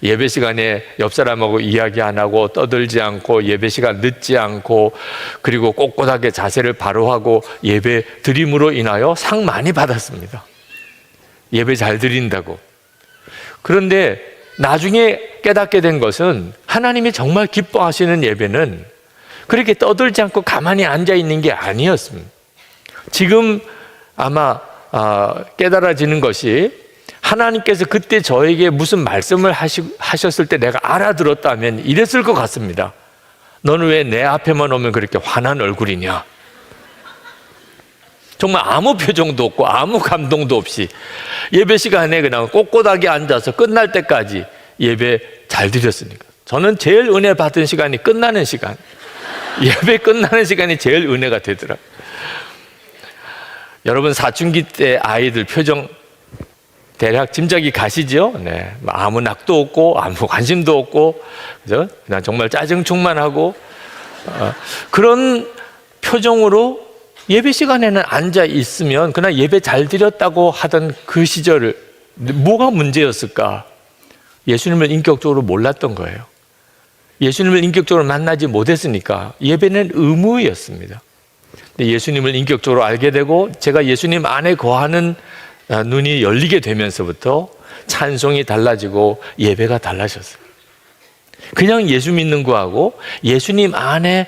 예배 시간에 옆 사람하고 이야기 안 하고 떠들지 않고 예배 시간 늦지 않고, 그리고 꼿꼿하게 자세를 바로 하고 예배 드림으로 인하여 상 많이 받았습니다. 예배 잘 드린다고. 그런데 나중에 깨닫게 된 것은 하나님이 정말 기뻐하시는 예배는 그렇게 떠들지 않고 가만히 앉아 있는 게 아니었습니다. 지금 아마 깨달아지는 것이, 하나님께서 그때 저에게 무슨 말씀을 하셨을 때 내가 알아들었다면 이랬을 것 같습니다. 너는 왜 내 앞에만 오면 그렇게 환한 얼굴이냐? 정말 아무 표정도 없고 아무 감동도 없이 예배 시간에 그냥 꼿꼿하게 앉아서 끝날 때까지 예배 잘 드렸으니까. 저는 제일 은혜 받은 시간이 끝나는 시간, 예배 끝나는 시간이 제일 은혜가 되더라고요. 여러분, 사춘기 때 아이들 표정 대략 짐작이 가시죠? 네. 아무 낙도 없고 아무 관심도 없고, 그죠? 그냥 정말 짜증 충만하고 그런 표정으로 예배 시간에는 앉아 있으면 그냥 예배 잘 드렸다고 하던 그 시절을, 뭐가 문제였을까? 예수님을 인격적으로 몰랐던 거예요. 예수님을 인격적으로 만나지 못했으니까 예배는 의무였습니다. 근데 예수님을 인격적으로 알게 되고 제가 예수님 안에 거하는 눈이 열리게 되면서부터 찬송이 달라지고 예배가 달라졌어요. 그냥 예수 믿는 거하고 예수님 안에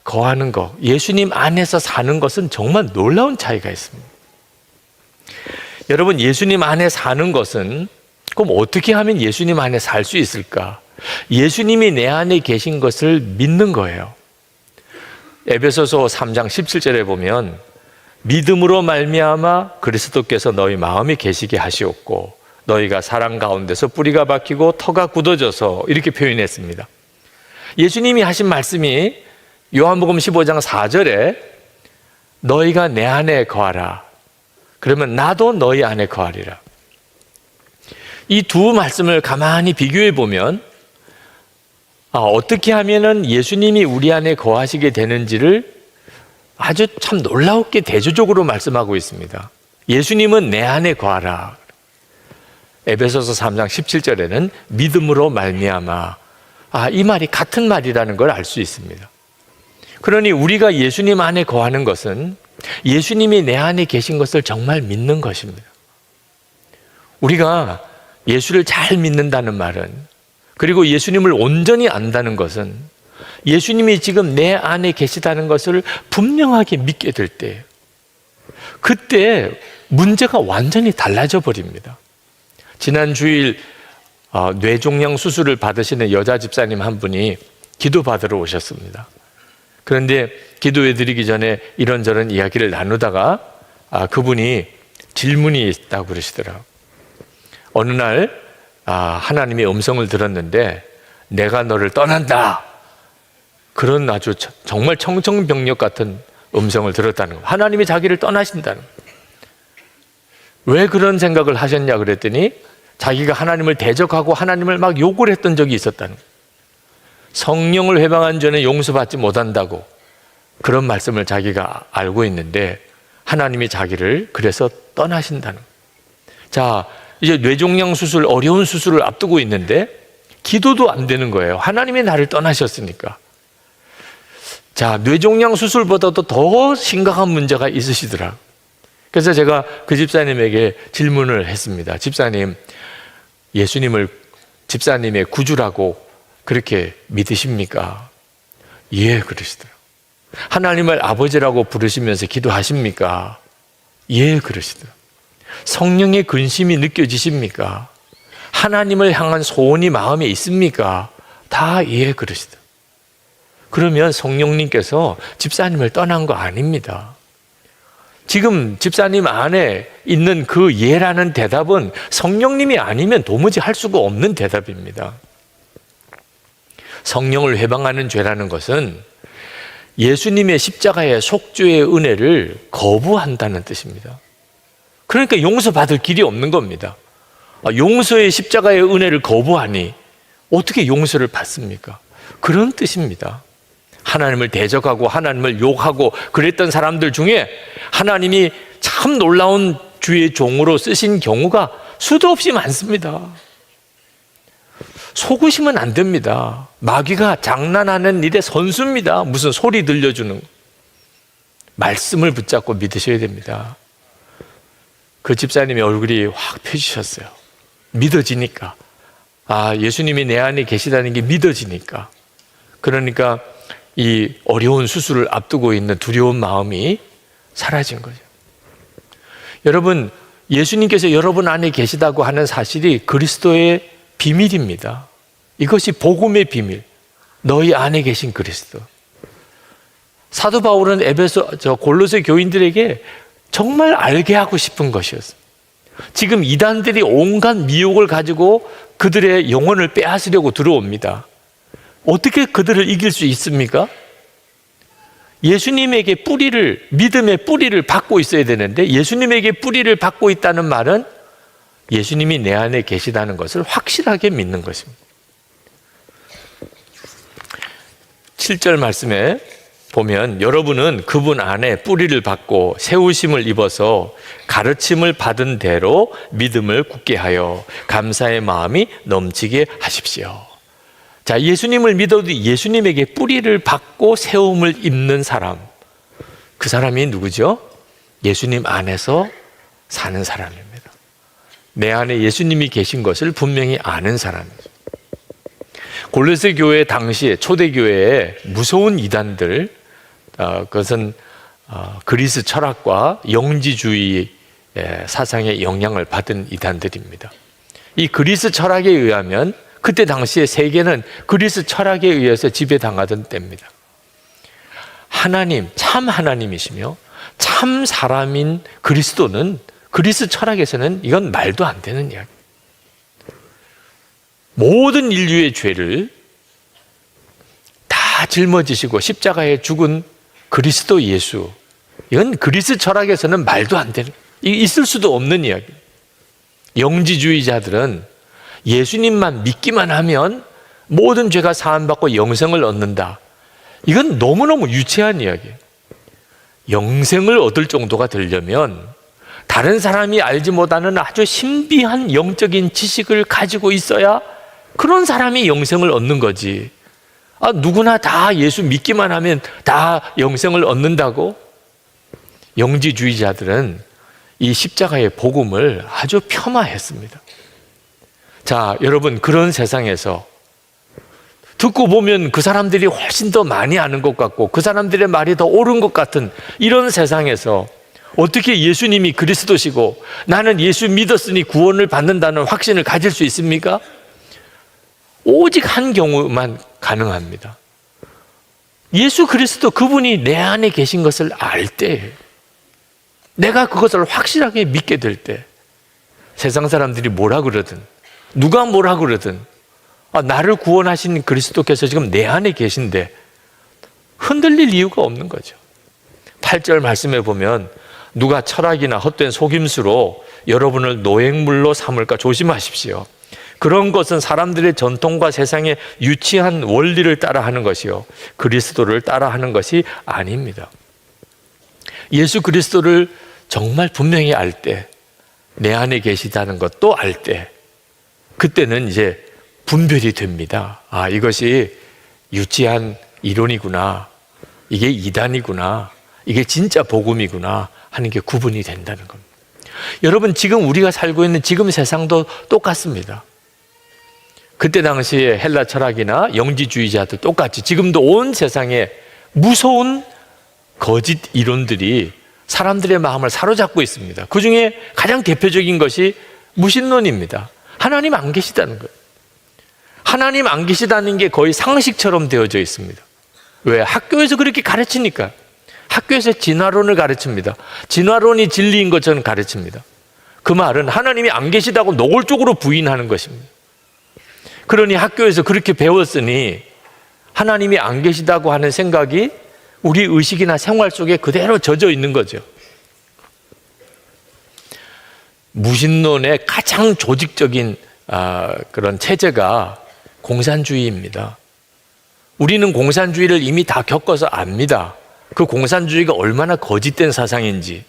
거하는 것, 예수님 안에서 사는 것은 정말 놀라운 차이가 있습니다. 여러분, 예수님 안에 사는 것은, 그럼 어떻게 하면 예수님 안에 살 수 있을까? 예수님이 내 안에 계신 것을 믿는 거예요. 에베소서 3장 17절에 보면 믿음으로 말미암아 그리스도께서 너희 마음에 계시게 하시옵고 너희가 사랑 가운데서 뿌리가 박히고 터가 굳어져서 이렇게 표현했습니다. 예수님이 하신 말씀이 요한복음 15장 4절에 너희가 내 안에 거하라. 그러면 나도 너희 안에 거하리라. 이 두 말씀을 가만히 비교해 보면 어떻게 하면은 예수님이 우리 안에 거하시게 되는지를 아주 참 놀라웠게 대조적으로 말씀하고 있습니다. 예수님은 내 안에 거하라. 에베소서 3장 17절에는 믿음으로 말미암아. 이 말이 같은 말이라는 걸 알 수 있습니다. 그러니 우리가 예수님 안에 거하는 것은 예수님이 내 안에 계신 것을 정말 믿는 것입니다. 우리가 예수를 잘 믿는다는 말은, 그리고 예수님을 온전히 안다는 것은 예수님이 지금 내 안에 계시다는 것을 분명하게 믿게 될 때, 그때 문제가 완전히 달라져 버립니다. 지난 주일 뇌종양 수술을 받으시는 여자 집사님 한 분이 기도 받으러 오셨습니다. 그런데 기도해 드리기 전에 이런저런 이야기를 나누다가 그분이 질문이 있다고 그러시더라고요. 어느 날 하나님의 음성을 들었는데 내가 너를 떠난다. 그런 아주 정말 청정병력 같은 음성을 들었다는 거예요. 하나님이 자기를 떠나신다는 거예요. 왜 그런 생각을 하셨냐 그랬더니 자기가 하나님을 대적하고 하나님을 막 욕을 했던 적이 있었다는 거예요. 성령을 회방한 전에 용서받지 못한다고 그런 말씀을 자기가 알고 있는데 하나님이 자기를 그래서 떠나신다는 거예요. 자, 이제 뇌종양 수술, 어려운 수술을 앞두고 있는데 기도도 안 되는 거예요. 하나님이 나를 떠나셨으니까. 자, 뇌종양 수술보다도 더 심각한 문제가 있으시더라. 그래서 제가 그 집사님에게 질문을 했습니다. 집사님, 예수님을 집사님의 구주라고 그렇게 믿으십니까? 예, 그러시더라고요. 하나님을 아버지라고 부르시면서 기도하십니까? 예, 그러시더라고요. 성령의 근심이 느껴지십니까? 하나님을 향한 소원이 마음에 있습니까? 다 예, 그러시더라고요. 그러면 성령님께서 집사님을 떠난 거 아닙니다. 지금 집사님 안에 있는 그 예라는 대답은 성령님이 아니면 도무지 할 수가 없는 대답입니다. 성령을 회방하는 죄라는 것은 예수님의 십자가의 속죄의 은혜를 거부한다는 뜻입니다. 그러니까 용서받을 길이 없는 겁니다. 용서의 십자가의 은혜를 거부하니 어떻게 용서를 받습니까? 그런 뜻입니다. 하나님을 대적하고 하나님을 욕하고 그랬던 사람들 중에 하나님이 참 놀라운 주의 종으로 쓰신 경우가 수도 없이 많습니다. 속으시면 안 됩니다. 마귀가 장난하는 일의 선수입니다. 무슨 소리 들려주는 말씀을 붙잡고 믿으셔야 됩니다. 그 집사님의 얼굴이 확 펴지셨어요. 믿어지니까. 예수님이 내 안에 계시다는 게 믿어지니까. 그러니까 이 어려운 수술을 앞두고 있는 두려운 마음이 사라진 거죠. 여러분, 예수님께서 여러분 안에 계시다고 하는 사실이 그리스도의 비밀입니다. 이것이 복음의 비밀. 너희 안에 계신 그리스도. 사도 바울은 골로새 교인들에게 정말 알게 하고 싶은 것이었어요. 지금 이단들이 온갖 미혹을 가지고 그들의 영혼을 빼앗으려고 들어옵니다. 어떻게 그들을 이길 수 있습니까? 예수님에게 믿음의 뿌리를 받고 있어야 되는데 예수님에게 뿌리를 받고 있다는 말은 예수님이 내 안에 계시다는 것을 확실하게 믿는 것입니다. 7절 말씀에 보면 여러분은 그분 안에 뿌리를 받고 세우심을 입어서 가르침을 받은 대로 믿음을 굳게 하여 감사의 마음이 넘치게 하십시오. 자, 예수님을 믿어도 예수님에게 뿌리를 받고 세움을 입는 사람, 그 사람이 누구죠? 예수님 안에서 사는 사람입니다. 내 안에 예수님이 계신 것을 분명히 아는 사람이죠. 골로새 교회 당시에 초대교회에 무서운 이단들, 그것은 그리스 철학과 영지주의 사상의 영향을 받은 이단들입니다. 이 그리스 철학에 의하면 그때 당시에 세계는 그리스 철학에 의해서 지배당하던 때입니다. 하나님, 참 하나님이시며 참 사람인 그리스도는 그리스 철학에서는 이건 말도 안 되는 이야기. 모든 인류의 죄를 다 짊어지시고 십자가에 죽은 그리스도 예수, 이건 그리스 철학에서는 말도 안 되는, 있을 수도 없는 이야기. 영지주의자들은 예수님만 믿기만 하면 모든 죄가 사함받고 영생을 얻는다. 이건 너무너무 유치한 이야기예요. 영생을 얻을 정도가 되려면 다른 사람이 알지 못하는 아주 신비한 영적인 지식을 가지고 있어야 그런 사람이 영생을 얻는 거지. 누구나 다 예수 믿기만 하면 다 영생을 얻는다고? 영지주의자들은 이 십자가의 복음을 아주 폄하했습니다. 자, 여러분, 그런 세상에서 듣고 보면 그 사람들이 훨씬 더 많이 아는 것 같고 그 사람들의 말이 더 옳은 것 같은 이런 세상에서 어떻게 예수님이 그리스도시고 나는 예수 믿었으니 구원을 받는다는 확신을 가질 수 있습니까? 오직 한 경우만 가능합니다. 예수 그리스도 그분이 내 안에 계신 것을 알 때, 내가 그것을 확실하게 믿게 될 때, 세상 사람들이 뭐라 그러든 누가 뭐라 그러든 나를 구원하신 그리스도께서 지금 내 안에 계신데 흔들릴 이유가 없는 거죠. 8절 말씀에 보면 누가 철학이나 헛된 속임수로 여러분을 노획물로 삼을까 조심하십시오. 그런 것은 사람들의 전통과 세상의 유치한 원리를 따라하는 것이요, 그리스도를 따라하는 것이 아닙니다. 예수 그리스도를 정말 분명히 알 때, 내 안에 계시다는 것도 알 때, 그때는 이제 분별이 됩니다. 이것이 유치한 이론이구나, 이게 이단이구나, 이게 진짜 복음이구나 하는 게 구분이 된다는 겁니다. 여러분, 지금 우리가 살고 있는 지금 세상도 똑같습니다. 그때 당시에 헬라 철학이나 영지주의자도 똑같이 지금도 온 세상에 무서운 거짓 이론들이 사람들의 마음을 사로잡고 있습니다. 그 중에 가장 대표적인 것이 무신론입니다. 하나님 안 계시다는 거예요. 하나님 안 계시다는 게 거의 상식처럼 되어져 있습니다. 왜? 학교에서 그렇게 가르치니까. 학교에서 진화론을 가르칩니다. 진화론이 진리인 것처럼 가르칩니다. 그 말은 하나님이 안 계시다고 노골적으로 부인하는 것입니다. 그러니 학교에서 그렇게 배웠으니 하나님이 안 계시다고 하는 생각이 우리 의식이나 생활 속에 그대로 젖어 있는 거죠. 무신론의 가장 조직적인 그런 체제가 공산주의입니다. 우리는 공산주의를 이미 다 겪어서 압니다. 그 공산주의가 얼마나 거짓된 사상인지.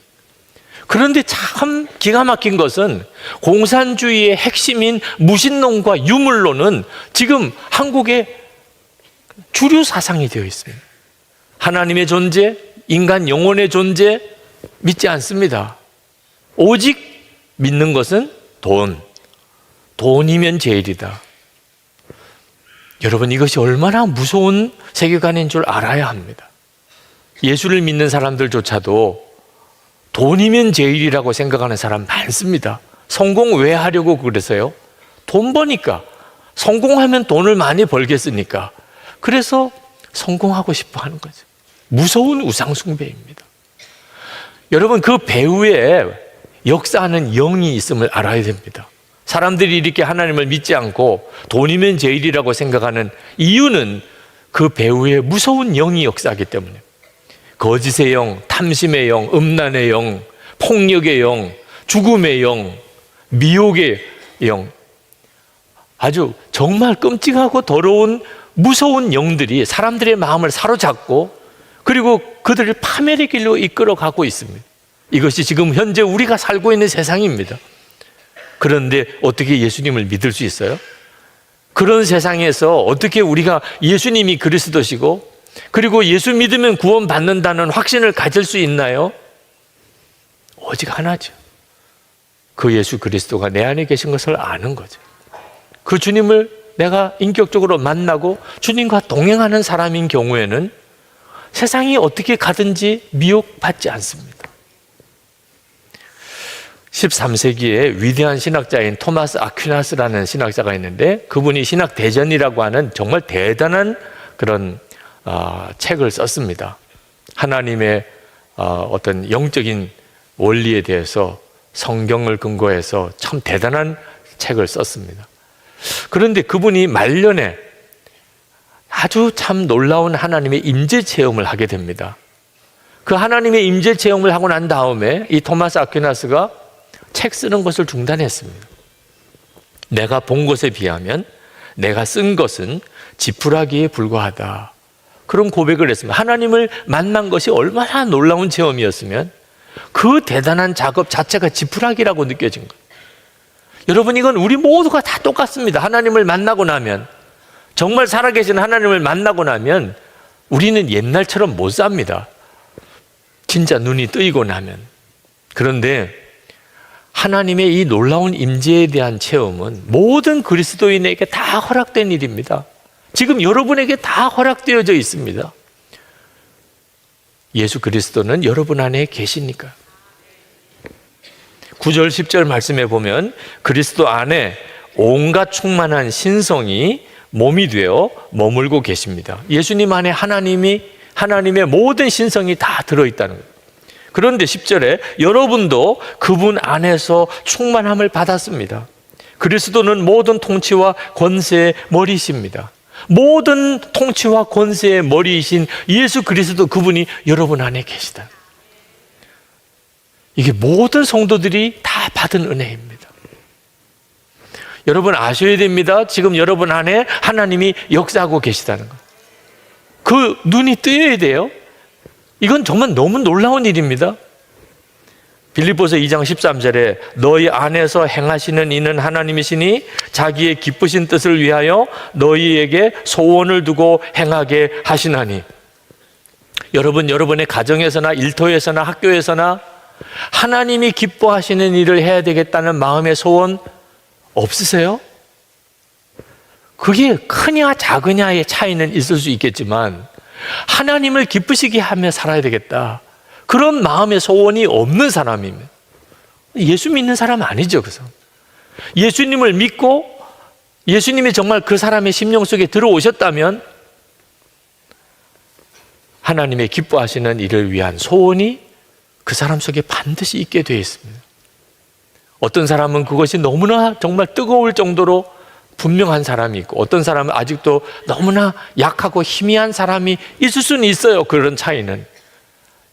그런데 참 기가 막힌 것은 공산주의의 핵심인 무신론과 유물론은 지금 한국의 주류 사상이 되어 있습니다. 하나님의 존재, 인간 영혼의 존재 믿지 않습니다. 오직 믿는 것은 돈이면 제일이다. 여러분, 이것이 얼마나 무서운 세계관인 줄 알아야 합니다. 예수를 믿는 사람들조차도 돈이면 제일이라고 생각하는 사람 많습니다. 성공 왜 하려고 그래서요? 돈 버니까. 성공하면 돈을 많이 벌겠으니까. 그래서 성공하고 싶어 하는 거죠. 무서운 우상숭배입니다. 여러분, 그 배후에 역사하는 영이 있음을 알아야 됩니다. 사람들이 이렇게 하나님을 믿지 않고 돈이면 제일이라고 생각하는 이유는 그 배후에 무서운 영이 역사하기 때문에. 거짓의 영, 탐심의 영, 음란의 영, 폭력의 영, 죽음의 영, 미혹의 영, 아주 정말 끔찍하고 더러운 무서운 영들이 사람들의 마음을 사로잡고 그리고 그들을 파멸의 길로 이끌어가고 있습니다. 이것이 지금 현재 우리가 살고 있는 세상입니다. 그런데 어떻게 예수님을 믿을 수 있어요? 그런 세상에서 어떻게 우리가 예수님이 그리스도시고 그리고 예수 믿으면 구원받는다는 확신을 가질 수 있나요? 오직 하나죠. 그 예수 그리스도가 내 안에 계신 것을 아는 거죠. 그 주님을 내가 인격적으로 만나고 주님과 동행하는 사람인 경우에는 세상이 어떻게 가든지 미혹받지 않습니다. 13세기에 위대한 신학자인 토마스 아퀴나스라는 신학자가 있는데 그분이 신학대전이라고 하는 정말 대단한 그런 책을 썼습니다. 하나님의 어떤 영적인 원리에 대해서 성경을 근거해서 참 대단한 책을 썼습니다. 그런데 그분이 말년에 아주 참 놀라운 하나님의 임재 체험을 하게 됩니다. 그 하나님의 임재 체험을 하고 난 다음에 이 토마스 아퀴나스가 책 쓰는 것을 중단했습니다. 내가 본 것에 비하면 내가 쓴 것은 지푸라기에 불과하다. 그런 고백을 했습니다. 하나님을 만난 것이 얼마나 놀라운 체험이었으면 그 대단한 작업 자체가 지푸라기라고 느껴진 거예요. 여러분, 이건 우리 모두가 다 똑같습니다. 하나님을 만나고 나면, 정말 살아계신 하나님을 만나고 나면 우리는 옛날처럼 못 삽니다. 진짜 눈이 뜨이고 나면. 그런데 하나님의 이 놀라운 임재에 대한 체험은 모든 그리스도인에게 다 허락된 일입니다. 지금 여러분에게 다 허락되어져 있습니다. 예수 그리스도는 여러분 안에 계시니까. 9절 10절 말씀에 보면 그리스도 안에 온갖 충만한 신성이 몸이 되어 머물고 계십니다. 예수님 안에 하나님의 모든 신성이 다 들어있다는 거예요. 그런데 10절에 여러분도 그분 안에서 충만함을 받았습니다. 그리스도는 모든 통치와 권세의 머리이십니다. 모든 통치와 권세의 머리이신 예수 그리스도, 그분이 여러분 안에 계시다. 이게 모든 성도들이 다 받은 은혜입니다. 여러분 아셔야 됩니다. 지금 여러분 안에 하나님이 역사하고 계시다는 것. 그 눈이 뜨여야 돼요. 이건 정말 너무 놀라운 일입니다. 빌립보서 2장 13절에 너희 안에서 행하시는 이는 하나님이시니 자기의 기쁘신 뜻을 위하여 너희에게 소원을 두고 행하게 하시나니. 여러분, 여러분의 가정에서나 일터에서나 학교에서나 하나님이 기뻐하시는 일을 해야 되겠다는 마음의 소원 없으세요? 그게 크냐 작으냐의 차이는 있을 수 있겠지만 하나님을 기쁘시게 하며 살아야 되겠다, 그런 마음의 소원이 없는 사람이면 예수 믿는 사람 아니죠. 그 사람. 예수님을 믿고 예수님이 정말 그 사람의 심령 속에 들어오셨다면 하나님의 기뻐하시는 일을 위한 소원이 그 사람 속에 반드시 있게 되어 있습니다. 어떤 사람은 그것이 너무나 정말 뜨거울 정도로 분명한 사람이 있고, 어떤 사람은 아직도 너무나 약하고 희미한 사람이 있을 수는 있어요. 그런 차이는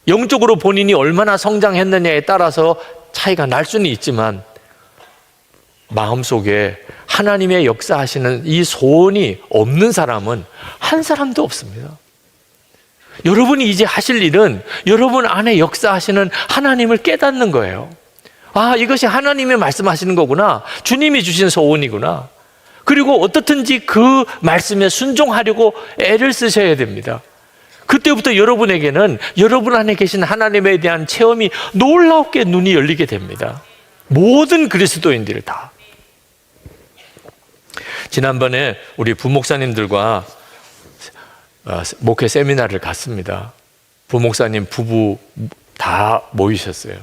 영적으로 본인이 얼마나 성장했느냐에 따라서 차이가 날 수는 있지만 마음속에 하나님의 역사하시는 이 소원이 없는 사람은 한 사람도 없습니다. 여러분이 이제 하실 일은 여러분 안에 역사하시는 하나님을 깨닫는 거예요. 아, 이것이 하나님이 말씀하시는 거구나, 주님이 주신 소원이구나. 그리고 어떻든지 그 말씀에 순종하려고 애를 쓰셔야 됩니다. 그때부터 여러분에게는 여러분 안에 계신 하나님에 대한 체험이 놀랍게 눈이 열리게 됩니다. 모든 그리스도인들 다. 지난번에 우리 부목사님들과 목회 세미나를 갔습니다. 부목사님 부부 다 모이셨어요.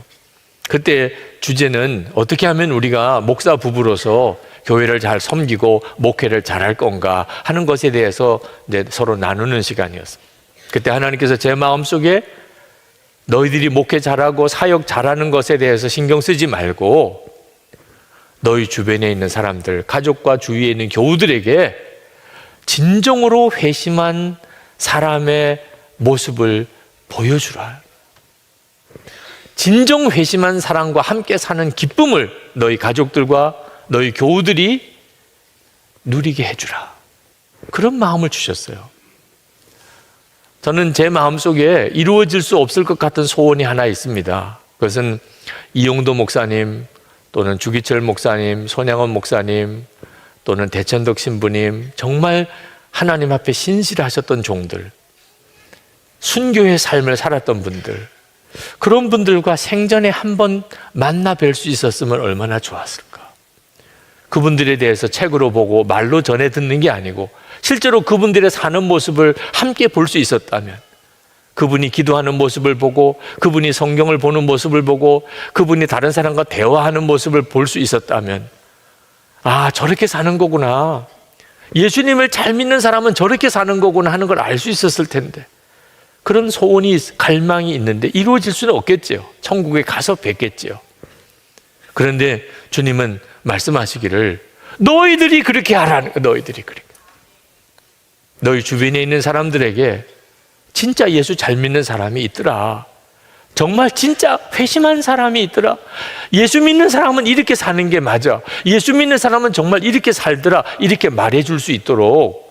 그때 주제는 어떻게 하면 우리가 목사 부부로서 교회를 잘 섬기고 목회를 잘할 건가 하는 것에 대해서 이제 서로 나누는 시간이었습니다. 그때 하나님께서 제 마음속에 너희들이 목회 잘하고 사역 잘하는 것에 대해서 신경 쓰지 말고 너희 주변에 있는 사람들, 가족과 주위에 있는 교우들에게 진정으로 회심한 사람의 모습을 보여주라. 진정 회심한 사람과 함께 사는 기쁨을 너희 가족들과 너희 교우들이 누리게 해주라. 그런 마음을 주셨어요. 저는 제 마음속에 이루어질 수 없을 것 같은 소원이 하나 있습니다. 그것은 이용도 목사님 또는 주기철 목사님, 손양원 목사님 또는 대천덕 신부님, 정말 하나님 앞에 신실하셨던 종들, 순교의 삶을 살았던 분들, 그런 분들과 생전에 한번 만나 뵐 수 있었으면 얼마나 좋았을까. 그분들에 대해서 책으로 보고 말로 전해 듣는 게 아니고 실제로 그분들의 사는 모습을 함께 볼 수 있었다면, 그분이 기도하는 모습을 보고 그분이 성경을 보는 모습을 보고 그분이 다른 사람과 대화하는 모습을 볼 수 있었다면, 아, 저렇게 사는 거구나, 예수님을 잘 믿는 사람은 저렇게 사는 거구나 하는 걸 알 수 있었을 텐데 그런 소원이, 갈망이 있는데 이루어질 수는 없겠지요. 천국에 가서 뵙겠지요. 그런데 주님은 말씀하시기를 너희들이 그렇게 하라는 거예요. 너희들이 그렇게. 너희 주변에 있는 사람들에게 진짜 예수 잘 믿는 사람이 있더라. 정말 진짜 회심한 사람이 있더라. 예수 믿는 사람은 이렇게 사는 게 맞아. 예수 믿는 사람은 정말 이렇게 살더라. 이렇게 말해줄 수 있도록,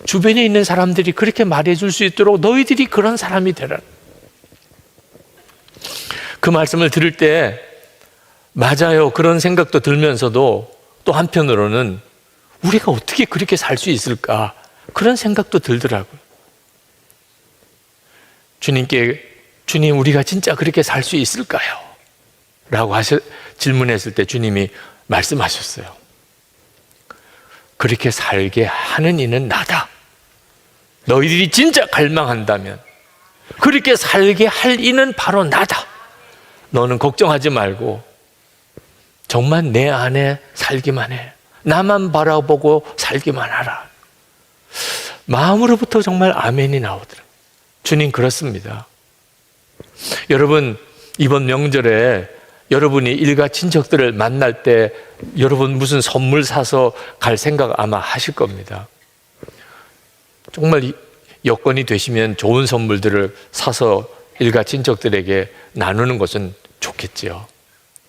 주변에 있는 사람들이 그렇게 말해줄 수 있도록 너희들이 그런 사람이 되라. 그 말씀을 들을 때 맞아요, 그런 생각도 들면서도 또 한편으로는 우리가 어떻게 그렇게 살 수 있을까, 그런 생각도 들더라고요. 주님께 주님, 우리가 진짜 그렇게 살 수 있을까요? 라고 질문했을 때 주님이 말씀하셨어요. 그렇게 살게 하는 이는 나다. 너희들이 진짜 갈망한다면 그렇게 살게 할 이는 바로 나다. 너는 걱정하지 말고 정말 내 안에 살기만 해. 나만 바라보고 살기만 하라. 마음으로부터 정말 아멘이 나오더라고요. 주님 그렇습니다. 여러분, 이번 명절에 여러분이 일가 친척들을 만날 때 여러분 무슨 선물 사서 갈 생각 아마 하실 겁니다. 정말 여건이 되시면 좋은 선물들을 사서 일가 친척들에게 나누는 것은 좋겠지요.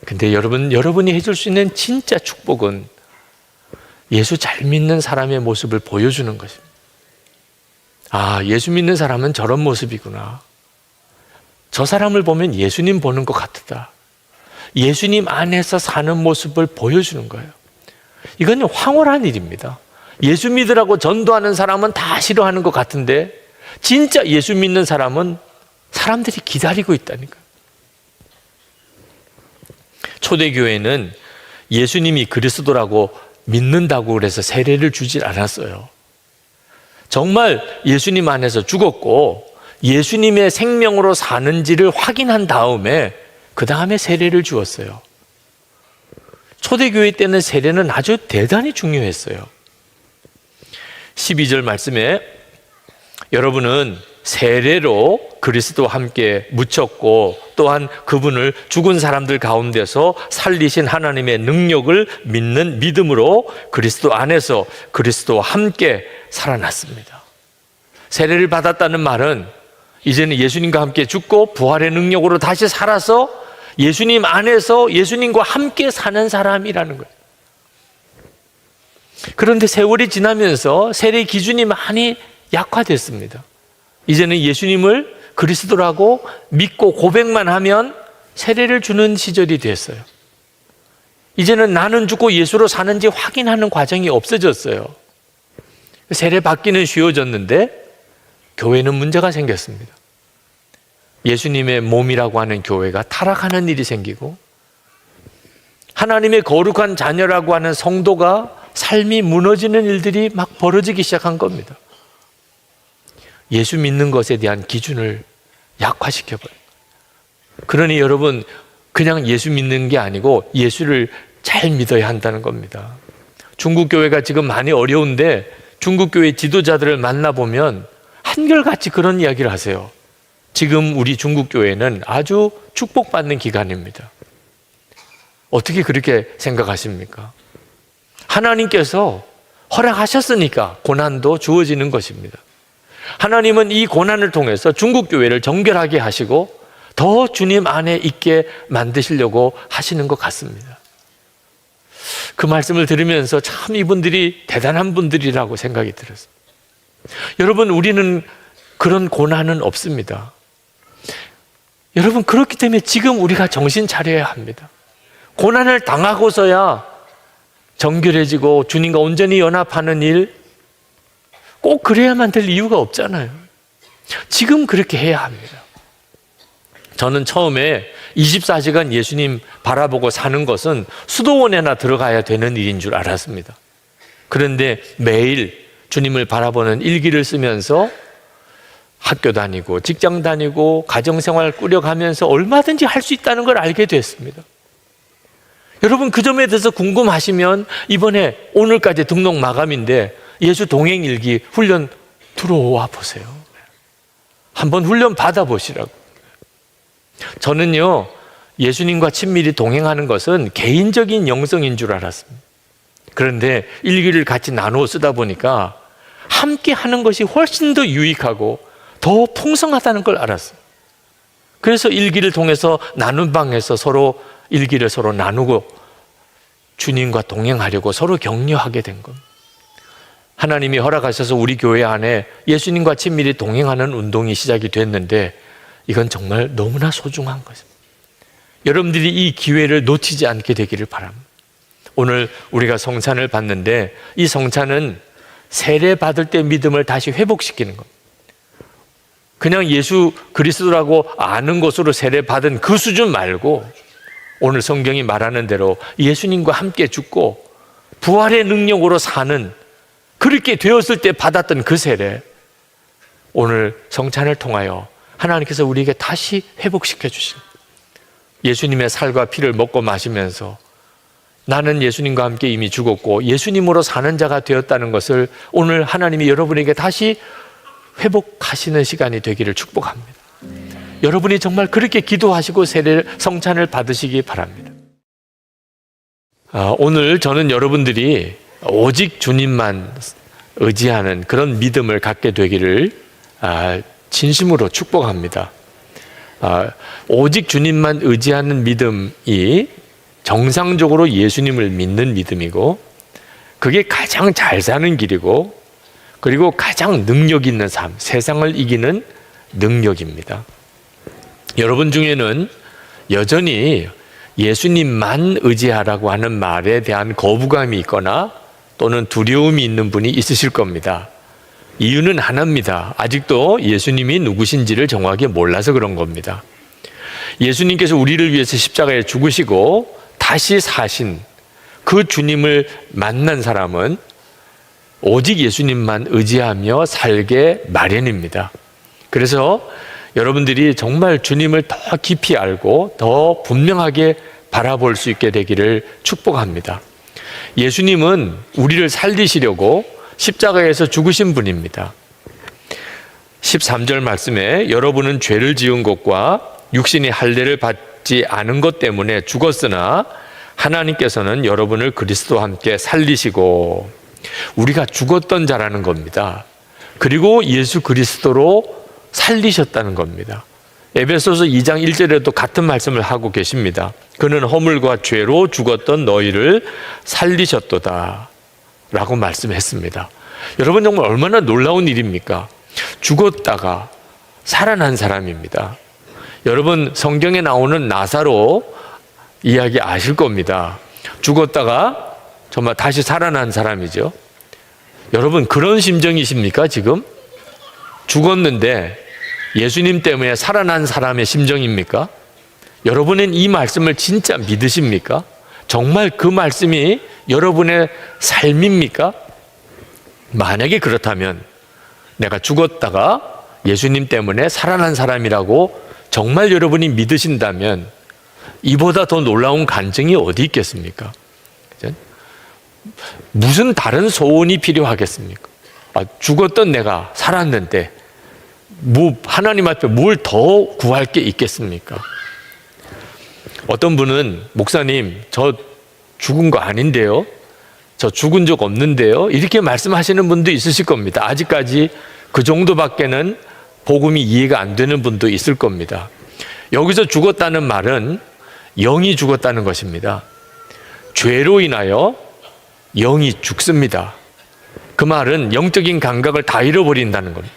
근데 여러분이 해줄 수 있는 진짜 축복은 예수 잘 믿는 사람의 모습을 보여주는 것입니다. 아, 예수 믿는 사람은 저런 모습이구나. 저 사람을 보면 예수님 보는 것 같다. 예수님 안에서 사는 모습을 보여주는 거예요. 이건 황홀한 일입니다. 예수 믿으라고 전도하는 사람은 다 싫어하는 것 같은데 진짜 예수 믿는 사람은 사람들이 기다리고 있다니까요. 초대교회는 예수님이 그리스도라고 믿는다고 그래서 세례를 주질 않았어요. 정말 예수님 안에서 죽었고 예수님의 생명으로 사는지를 확인한 다음에 그 다음에 세례를 주었어요. 초대교회 때는 세례는 아주 대단히 중요했어요. 12절 말씀에 여러분은 세례로 그리스도와 함께 묻혔고 또한 그분을 죽은 사람들 가운데서 살리신 하나님의 능력을 믿는 믿음으로 그리스도 안에서 그리스도와 함께 살아났습니다. 세례를 받았다는 말은 이제는 예수님과 함께 죽고 부활의 능력으로 다시 살아서 예수님 안에서 예수님과 함께 사는 사람이라는 거예요. 그런데 세월이 지나면서 세례 기준이 많이 약화됐습니다. 이제는 예수님을 그리스도라고 믿고 고백만 하면 세례를 주는 시절이 됐어요. 이제는 나는 죽고 예수로 사는지 확인하는 과정이 없어졌어요. 세례 받기는 쉬워졌는데 교회는 문제가 생겼습니다. 예수님의 몸이라고 하는 교회가 타락하는 일이 생기고 하나님의 거룩한 자녀라고 하는 성도가 삶이 무너지는 일들이 막 벌어지기 시작한 겁니다. 예수 믿는 것에 대한 기준을 약화시켜버려요. 그러니 여러분, 그냥 예수 믿는 게 아니고 예수를 잘 믿어야 한다는 겁니다. 중국 교회가 지금 많이 어려운데 중국 교회 지도자들을 만나보면 한결같이 그런 이야기를 하세요. 지금 우리 중국 교회는 아주 축복받는 기간입니다. 어떻게 그렇게 생각하십니까? 하나님께서 허락하셨으니까 고난도 주어지는 것입니다. 하나님은 이 고난을 통해서 중국 교회를 정결하게 하시고 더 주님 안에 있게 만드시려고 하시는 것 같습니다. 그 말씀을 들으면서 참 이분들이 대단한 분들이라고 생각이 들었어요. 여러분, 우리는 그런 고난은 없습니다. 여러분, 그렇기 때문에 지금 우리가 정신 차려야 합니다. 고난을 당하고서야 정결해지고 주님과 온전히 연합하는 일, 꼭 그래야만 될 이유가 없잖아요. 지금 그렇게 해야 합니다. 저는 처음에 24시간 예수님 바라보고 사는 것은 수도원에나 들어가야 되는 일인 줄 알았습니다. 그런데 매일 주님을 바라보는 일기를 쓰면서 학교 다니고 직장 다니고 가정생활 꾸려가면서 얼마든지 할 수 있다는 걸 알게 됐습니다. 여러분, 그 점에 대해서 궁금하시면 이번에 오늘까지 등록 마감인데 예수 동행일기 훈련 들어와 보세요. 한번 훈련 받아보시라고. 저는요, 예수님과 친밀히 동행하는 것은 개인적인 영성인 줄 알았습니다. 그런데 일기를 같이 나누어 쓰다 보니까 함께 하는 것이 훨씬 더 유익하고 더 풍성하다는 걸 알았어요. 그래서 일기를 통해서 나눈 방에서 서로 일기를 서로 나누고 주님과 동행하려고 서로 격려하게 된 겁니다. 하나님이 허락하셔서 우리 교회 안에 예수님과 친밀히 동행하는 운동이 시작이 됐는데 이건 정말 너무나 소중한 것입니다. 여러분들이 이 기회를 놓치지 않게 되기를 바랍니다. 오늘 우리가 성찬을 받는데 이 성찬은 세례 받을 때 믿음을 다시 회복시키는 겁니다. 그냥 예수 그리스도라고 아는 것으로 세례 받은 그 수준 말고 오늘 성경이 말하는 대로 예수님과 함께 죽고 부활의 능력으로 사는, 그렇게 되었을 때 받았던 그 세례, 오늘 성찬을 통하여 하나님께서 우리에게 다시 회복시켜 주신, 예수님의 살과 피를 먹고 마시면서 나는 예수님과 함께 이미 죽었고 예수님으로 사는 자가 되었다는 것을 오늘 하나님이 여러분에게 다시 회복하시는 시간이 되기를 축복합니다. 여러분이 정말 그렇게 기도하시고 성찬을 받으시기 바랍니다. 오늘 저는 여러분들이 오직 주님만 의지하는 그런 믿음을 갖게 되기를 진심으로 축복합니다. 오직 주님만 의지하는 믿음이 정상적으로 예수님을 믿는 믿음이고, 그게 가장 잘 사는 길이고, 그리고 가장 능력 있는 삶, 세상을 이기는 능력입니다. 여러분 중에는 여전히 예수님만 의지하라고 하는 말에 대한 거부감이 있거나 또는 두려움이 있는 분이 있으실 겁니다. 이유는 하나입니다. 아직도 예수님이 누구신지를 정확히 몰라서 그런 겁니다. 예수님께서 우리를 위해서 십자가에 죽으시고 다시 사신 그 주님을 만난 사람은 오직 예수님만 의지하며 살게 마련입니다. 그래서 여러분들이 정말 주님을 더 깊이 알고 더 분명하게 바라볼 수 있게 되기를 축복합니다. 예수님은 우리를 살리시려고 십자가에서 죽으신 분입니다. 13절 말씀에 여러분은 죄를 지은 것과 육신이 할례를 받지 않은 것 때문에 죽었으나 하나님께서는 여러분을 그리스도와 함께 살리시고, 우리가 죽었던 자라는 겁니다. 그리고 예수 그리스도로 살리셨다는 겁니다. 에베소서 2장 1절에도 같은 말씀을 하고 계십니다. 그는 허물과 죄로 죽었던 너희를 살리셨도다 라고 말씀했습니다. 여러분, 정말 얼마나 놀라운 일입니까? 죽었다가 살아난 사람입니다. 여러분, 성경에 나오는 나사로 이야기 아실 겁니다. 죽었다가 정말 다시 살아난 사람이죠. 여러분, 그런 심정이십니까? 지금 죽었는데 예수님 때문에 살아난 사람의 심정입니까? 여러분은 이 말씀을 진짜 믿으십니까? 정말 그 말씀이 여러분의 삶입니까? 만약에 그렇다면 내가 죽었다가 예수님 때문에 살아난 사람이라고 정말 여러분이 믿으신다면 이보다 더 놀라운 간증이 어디 있겠습니까? 무슨 다른 소원이 필요하겠습니까? 죽었던 내가 살았는데 하나님 앞에 뭘 더 구할 게 있겠습니까? 어떤 분은 목사님, 저 죽은 거 아닌데요? 저 죽은 적 없는데요? 이렇게 말씀하시는 분도 있으실 겁니다. 아직까지 그 정도밖에는 복음이 이해가 안 되는 분도 있을 겁니다. 여기서 죽었다는 말은 영이 죽었다는 것입니다. 죄로 인하여 영이 죽습니다. 그 말은 영적인 감각을 다 잃어버린다는 겁니다.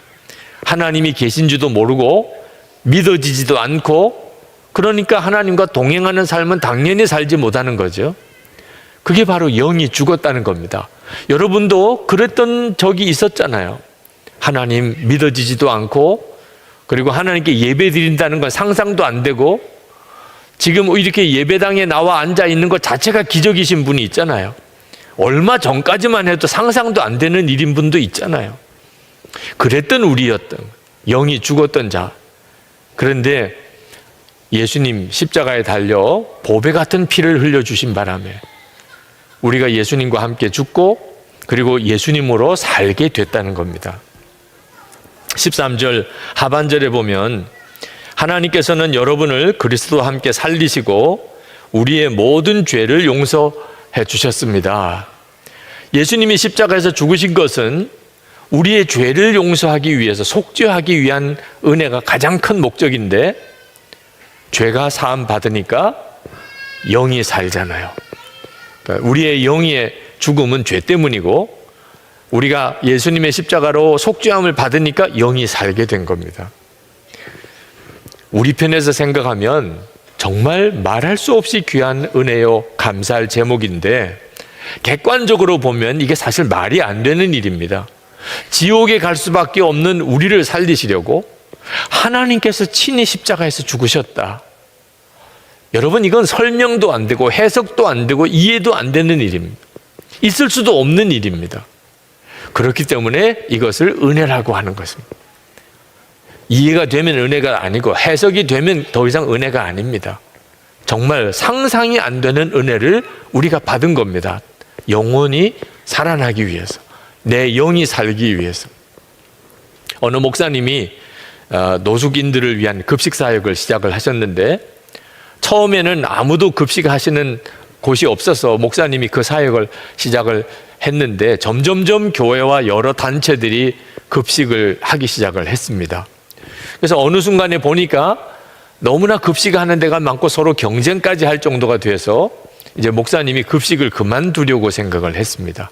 하나님이 계신지도 모르고 믿어지지도 않고, 그러니까 하나님과 동행하는 삶은 당연히 살지 못하는 거죠. 그게 바로 영이 죽었다는 겁니다. 여러분도 그랬던 적이 있었잖아요. 하나님 믿어지지도 않고, 그리고 하나님께 예배 드린다는 건 상상도 안 되고, 지금 이렇게 예배당에 나와 앉아 있는 것 자체가 기적이신 분이 있잖아요. 얼마 전까지만 해도 상상도 안 되는 일인 분도 있잖아요. 그랬던 우리였던, 영이 죽었던 자. 그런데 예수님 십자가에 달려 보배 같은 피를 흘려주신 바람에 우리가 예수님과 함께 죽고 그리고 예수님으로 살게 됐다는 겁니다. 13절 하반절에 보면 하나님께서는 여러분을 그리스도와 함께 살리시고 우리의 모든 죄를 용서해 주셨습니다. 예수님이 십자가에서 죽으신 것은 우리의 죄를 용서하기 위해서, 속죄하기 위한 은혜가 가장 큰 목적인데, 죄가 사함 받으니까 영이 살잖아요. 그러니까 우리의 영의 죽음은 죄 때문이고, 우리가 예수님의 십자가로 속죄함을 받으니까 영이 살게 된 겁니다. 우리 편에서 생각하면 정말 말할 수 없이 귀한 은혜요, 감사할 제목인데, 객관적으로 보면 이게 사실 말이 안 되는 일입니다. 지옥에 갈 수밖에 없는 우리를 살리시려고 하나님께서 친히 십자가에서 죽으셨다. 여러분, 이건 설명도 안 되고 해석도 안 되고 이해도 안 되는 일입니다. 있을 수도 없는 일입니다. 그렇기 때문에 이것을 은혜라고 하는 것입니다. 이해가 되면 은혜가 아니고 해석이 되면 더 이상 은혜가 아닙니다. 정말 상상이 안 되는 은혜를 우리가 받은 겁니다. 영혼이 살아나기 위해서, 내 영이 살기 위해서. 어느 목사님이 노숙인들을 위한 급식 사역을 시작을 하셨는데, 처음에는 아무도 급식하시는 곳이 없어서 목사님이 그 사역을 시작을 했는데, 점점점 교회와 여러 단체들이 급식을 하기 시작을 했습니다. 그래서 어느 순간에 보니까 너무나 급식하는 데가 많고 서로 경쟁까지 할 정도가 돼서 이제 목사님이 급식을 그만두려고 생각을 했습니다.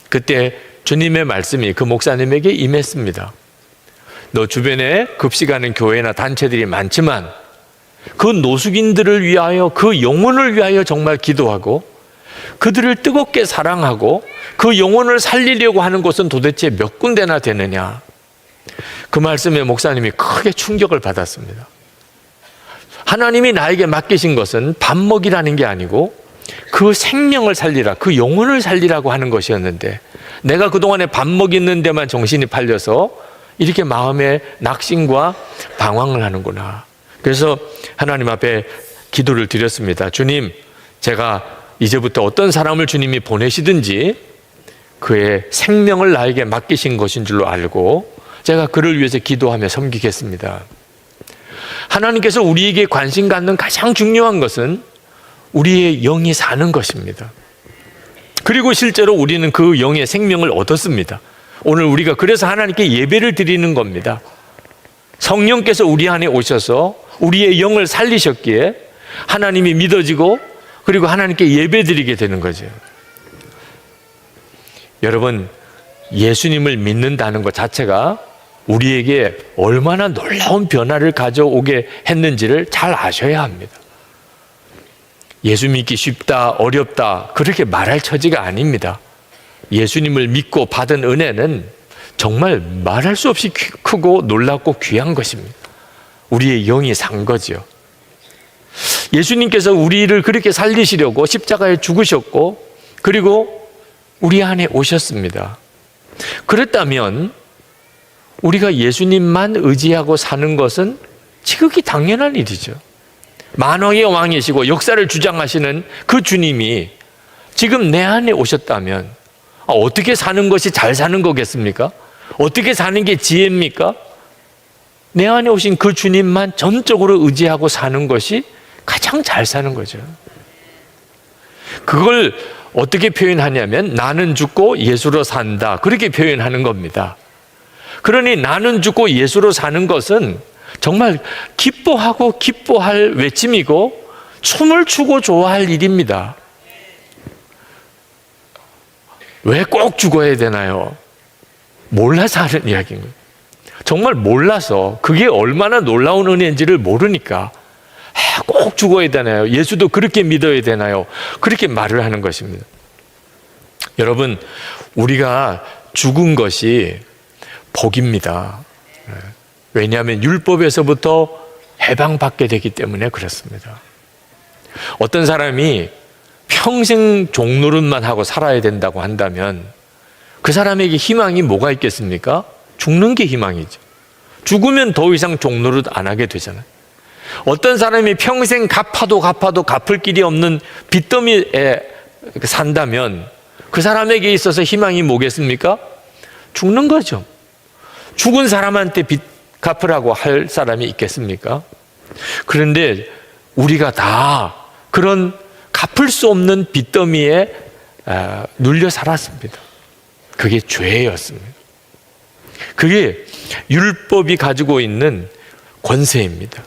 그때 주님의 말씀이 그 목사님에게 임했습니다. 너 주변에 급식하는 교회나 단체들이 많지만 그 노숙인들을 위하여, 그 영혼을 위하여 정말 기도하고 그들을 뜨겁게 사랑하고 그 영혼을 살리려고 하는 곳은 도대체 몇 군데나 되느냐. 그 말씀에 목사님이 크게 충격을 받았습니다. 하나님이 나에게 맡기신 것은 밥 먹이라는 게 아니고 그 생명을 살리라, 그 영혼을 살리라고 하는 것이었는데, 내가 그동안에 밥 먹이는 데만 정신이 팔려서 이렇게 마음에 낙심과 방황을 하는구나. 그래서 하나님 앞에 기도를 드렸습니다. 주님, 제가 이제부터 어떤 사람을 주님이 보내시든지 그의 생명을 나에게 맡기신 것인 줄로 알고 제가 그를 위해서 기도하며 섬기겠습니다. 하나님께서 우리에게 관심 갖는 가장 중요한 것은 우리의 영이 사는 것입니다. 그리고 실제로 우리는 그 영의 생명을 얻었습니다. 오늘 우리가 그래서 하나님께 예배를 드리는 겁니다. 성령께서 우리 안에 오셔서 우리의 영을 살리셨기에 하나님이 믿어지고 그리고 하나님께 예배 드리게 되는 거죠. 여러분, 예수님을 믿는다는 것 자체가 우리에게 얼마나 놀라운 변화를 가져오게 했는지를 잘 아셔야 합니다. 예수 믿기 쉽다, 어렵다, 그렇게 말할 처지가 아닙니다. 예수님을 믿고 받은 은혜는 정말 말할 수 없이 크고 놀랍고 귀한 것입니다. 우리의 영이 산 거죠. 예수님께서 우리를 그렇게 살리시려고 십자가에 죽으셨고 그리고 우리 안에 오셨습니다. 그랬다면 우리가 예수님만 의지하고 사는 것은 지극히 당연한 일이죠. 만왕의 왕이시고 역사를 주장하시는 그 주님이 지금 내 안에 오셨다면 어떻게 사는 것이 잘 사는 거겠습니까? 어떻게 사는 게 지혜입니까? 내 안에 오신 그 주님만 전적으로 의지하고 사는 것이 가장 잘 사는 거죠. 그걸 어떻게 표현하냐면 나는 죽고 예수로 산다, 그렇게 표현하는 겁니다. 그러니 나는 죽고 예수로 사는 것은 정말 기뻐하고 기뻐할 외침이고 춤을 추고 좋아할 일입니다. 왜 꼭 죽어야 되나요? 몰라서 하는 이야기인 거예요. 정말 몰라서, 그게 얼마나 놀라운 은혜인지를 모르니까 꼭 죽어야 되나요? 예수도 그렇게 믿어야 되나요? 그렇게 말을 하는 것입니다. 여러분, 우리가 죽은 것이 복입니다. 왜냐하면 율법에서부터 해방받게 되기 때문에 그렇습니다. 어떤 사람이 평생 종노릇만 하고 살아야 된다고 한다면 그 사람에게 희망이 뭐가 있겠습니까? 죽는 게 희망이죠. 죽으면 더 이상 종노릇 안 하게 되잖아요. 어떤 사람이 평생 갚아도 갚을 길이 없는 빚더미에 산다면 그 사람에게 있어서 희망이 뭐겠습니까? 죽는 거죠. 죽은 사람한테 빚 갚으라고 할 사람이 있겠습니까? 그런데 우리가 다 그런 갚을 수 없는 빚더미에 눌려 살았습니다. 그게 죄였습니다. 그게 율법이 가지고 있는 권세입니다.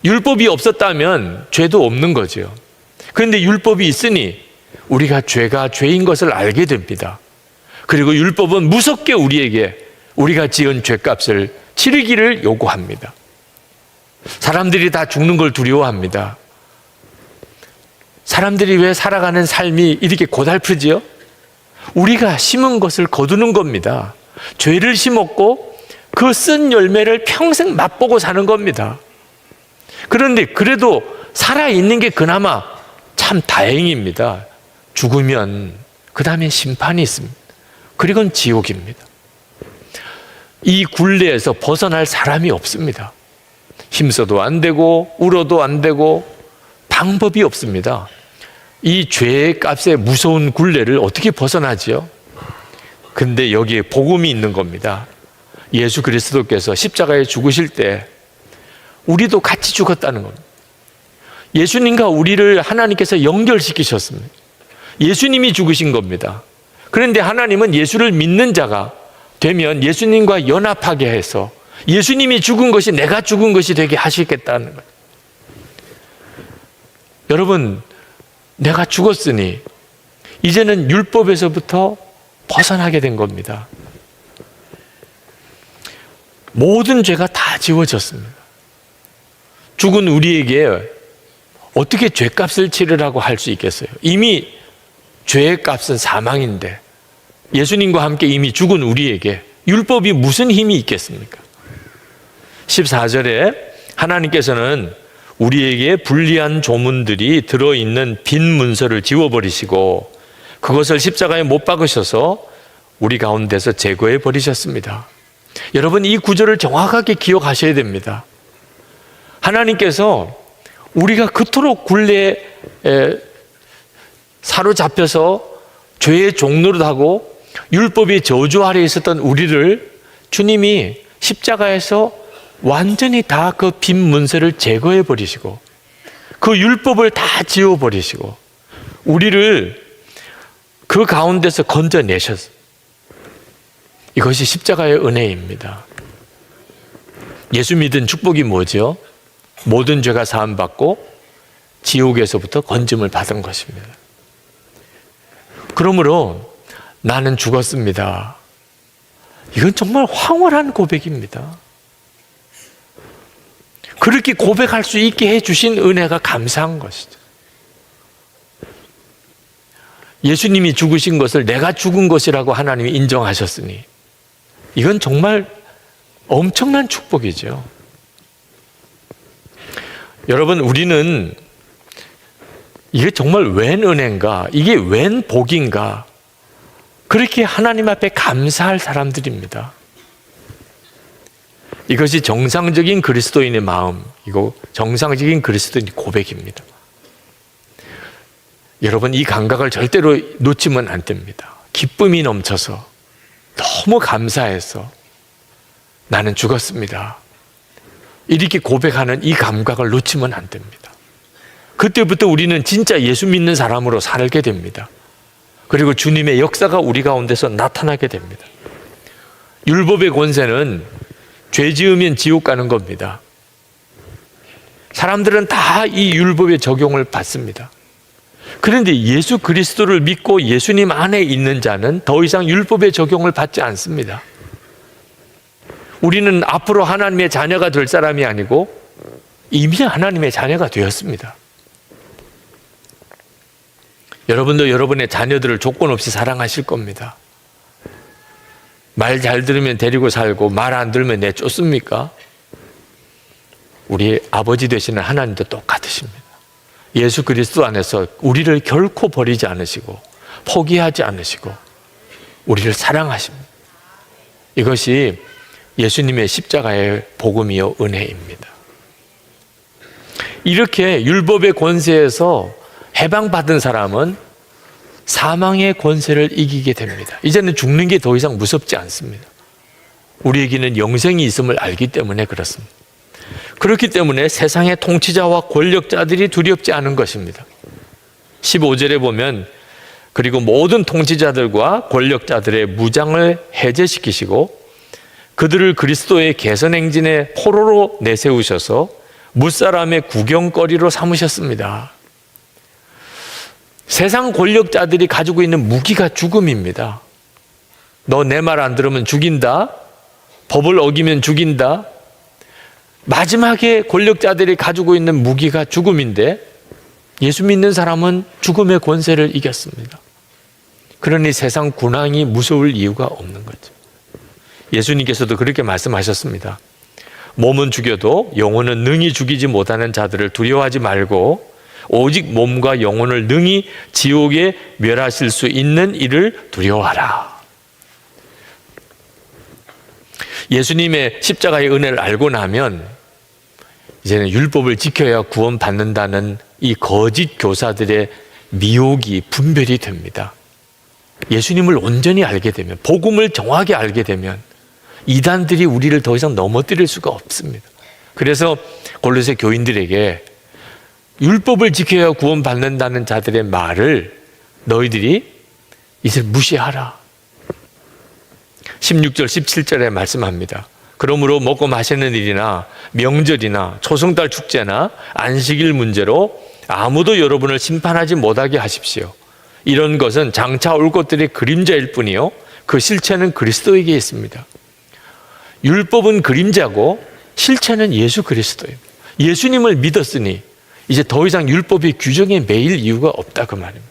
율법이 없었다면 죄도 없는 거죠. 그런데 율법이 있으니 우리가 죄가 죄인 것을 알게 됩니다. 그리고 율법은 무섭게 우리에게 우리가 지은 죄값을 치르기를 요구합니다. 사람들이 다 죽는 걸 두려워합니다. 사람들이 왜 살아가는 삶이 이렇게 고달프지요? 우리가 심은 것을 거두는 겁니다. 죄를 심었고 그 쓴 열매를 평생 맛보고 사는 겁니다. 그런데 그래도 살아있는 게 그나마 참 다행입니다. 죽으면 그 다음에 심판이 있습니다. 그리고는 지옥입니다. 이 굴레에서 벗어날 사람이 없습니다. 힘써도 안 되고 울어도 안 되고 방법이 없습니다. 이 죄의 값의 무서운 굴레를 어떻게 벗어나지요? 근데 여기에 복음이 있는 겁니다. 예수 그리스도께서 십자가에 죽으실 때 우리도 같이 죽었다는 겁니다. 예수님과 우리를 하나님께서 연결시키셨습니다. 예수님이 죽으신 겁니다. 그런데 하나님은 예수를 믿는 자가 되면 예수님과 연합하게 해서 예수님이 죽은 것이 내가 죽은 것이 되게 하시겠다는 거예요. 여러분, 내가 죽었으니 이제는 율법에서부터 벗어나게 된 겁니다. 모든 죄가 다 지워졌습니다. 죽은 우리에게 어떻게 죄값을 치르라고 할 수 있겠어요? 이미 죄의 값은 사망인데 예수님과 함께 이미 죽은 우리에게 율법이 무슨 힘이 있겠습니까? 14절에 하나님께서는 우리에게 불리한 조문들이 들어있는 빈 문서를 지워버리시고 그것을 십자가에 못 박으셔서 우리 가운데서 제거해 버리셨습니다. 여러분, 이 구절을 정확하게 기억하셔야 됩니다. 하나님께서 우리가 그토록 굴레에 사로잡혀서 죄의 종노릇하고 율법의 저주 아래에 있었던 우리를 주님이 십자가에서 완전히 다 그 빈 문서를 제거해 버리시고 그 율법을 다 지워 버리시고 우리를 그 가운데서 건져내셨어요. 이것이 십자가의 은혜입니다. 예수 믿은 축복이 뭐죠? 모든 죄가 사함받고 지옥에서부터 건짐을 받은 것입니다. 그러므로 나는 죽었습니다. 이건 정말 황홀한 고백입니다. 그렇게 고백할 수 있게 해주신 은혜가 감사한 것이죠. 예수님이 죽으신 것을 내가 죽은 것이라고 하나님이 인정하셨으니 이건 정말 엄청난 축복이죠. 여러분, 우리는 이게 정말 웬 은혜인가? 이게 웬 복인가? 그렇게 하나님 앞에 감사할 사람들입니다. 이것이 정상적인 그리스도인의 마음이고 정상적인 그리스도인의 고백입니다. 여러분, 이 감각을 절대로 놓치면 안 됩니다. 기쁨이 넘쳐서 너무 감사해서 나는 죽었습니다. 이렇게 고백하는 이 감각을 놓치면 안 됩니다. 그때부터 우리는 진짜 예수 믿는 사람으로 살게 됩니다. 그리고 주님의 역사가 우리 가운데서 나타나게 됩니다. 율법의 권세는 죄 지으면 지옥 가는 겁니다. 사람들은 다 이 율법의 적용을 받습니다. 그런데 예수 그리스도를 믿고 예수님 안에 있는 자는 더 이상 율법의 적용을 받지 않습니다. 우리는 앞으로 하나님의 자녀가 될 사람이 아니고 이미 하나님의 자녀가 되었습니다. 여러분도 여러분의 자녀들을 조건 없이 사랑하실 겁니다. 말 잘 들으면 데리고 살고 말 안 들으면 내쫓습니까? 우리 아버지 되시는 하나님도 똑같으십니다. 예수 그리스도 안에서 우리를 결코 버리지 않으시고 포기하지 않으시고 우리를 사랑하십니다. 이것이 예수님의 십자가의 복음이요 은혜입니다. 이렇게 율법의 권세에서 해방받은 사람은 사망의 권세를 이기게 됩니다. 이제는 죽는 게 더 이상 무섭지 않습니다. 우리에게는 영생이 있음을 알기 때문에 그렇습니다. 그렇기 때문에 세상의 통치자와 권력자들이 두렵지 않은 것입니다. 15절에 보면 그리고 모든 통치자들과 권력자들의 무장을 해제시키시고 그들을 그리스도의 개선행진의 포로로 내세우셔서 무사람의 구경거리로 삼으셨습니다. 세상 권력자들이 가지고 있는 무기가 죽음입니다. 너 내 말 안 들으면 죽인다. 법을 어기면 죽인다. 마지막에 권력자들이 가지고 있는 무기가 죽음인데 예수 믿는 사람은 죽음의 권세를 이겼습니다. 그러니 세상 군왕이 무서울 이유가 없는 거죠. 예수님께서도 그렇게 말씀하셨습니다. 몸은 죽여도 영혼은 능히 죽이지 못하는 자들을 두려워하지 말고 오직 몸과 영혼을 능히 지옥에 멸하실 수 있는 이를 두려워하라. 예수님의 십자가의 은혜를 알고 나면 이제는 율법을 지켜야 구원받는다는 이 거짓 교사들의 미혹이 분별이 됩니다. 예수님을 온전히 알게 되면, 복음을 정확히 알게 되면 이단들이 우리를 더 이상 넘어뜨릴 수가 없습니다. 그래서 골로새 교인들에게 율법을 지켜야 구원받는다는 자들의 말을 너희들이 이제 무시하라. 16절 17절에 말씀합니다. 그러므로 먹고 마시는 일이나 명절이나 초승달 축제나 안식일 문제로 아무도 여러분을 심판하지 못하게 하십시오. 이런 것은 장차 올 것들의 그림자일 뿐이요 그 실체는 그리스도에게 있습니다. 율법은 그림자고 실체는 예수 그리스도예요. 예수님을 믿었으니 이제 더 이상 율법의 규정에 매일 이유가 없다 그 말입니다.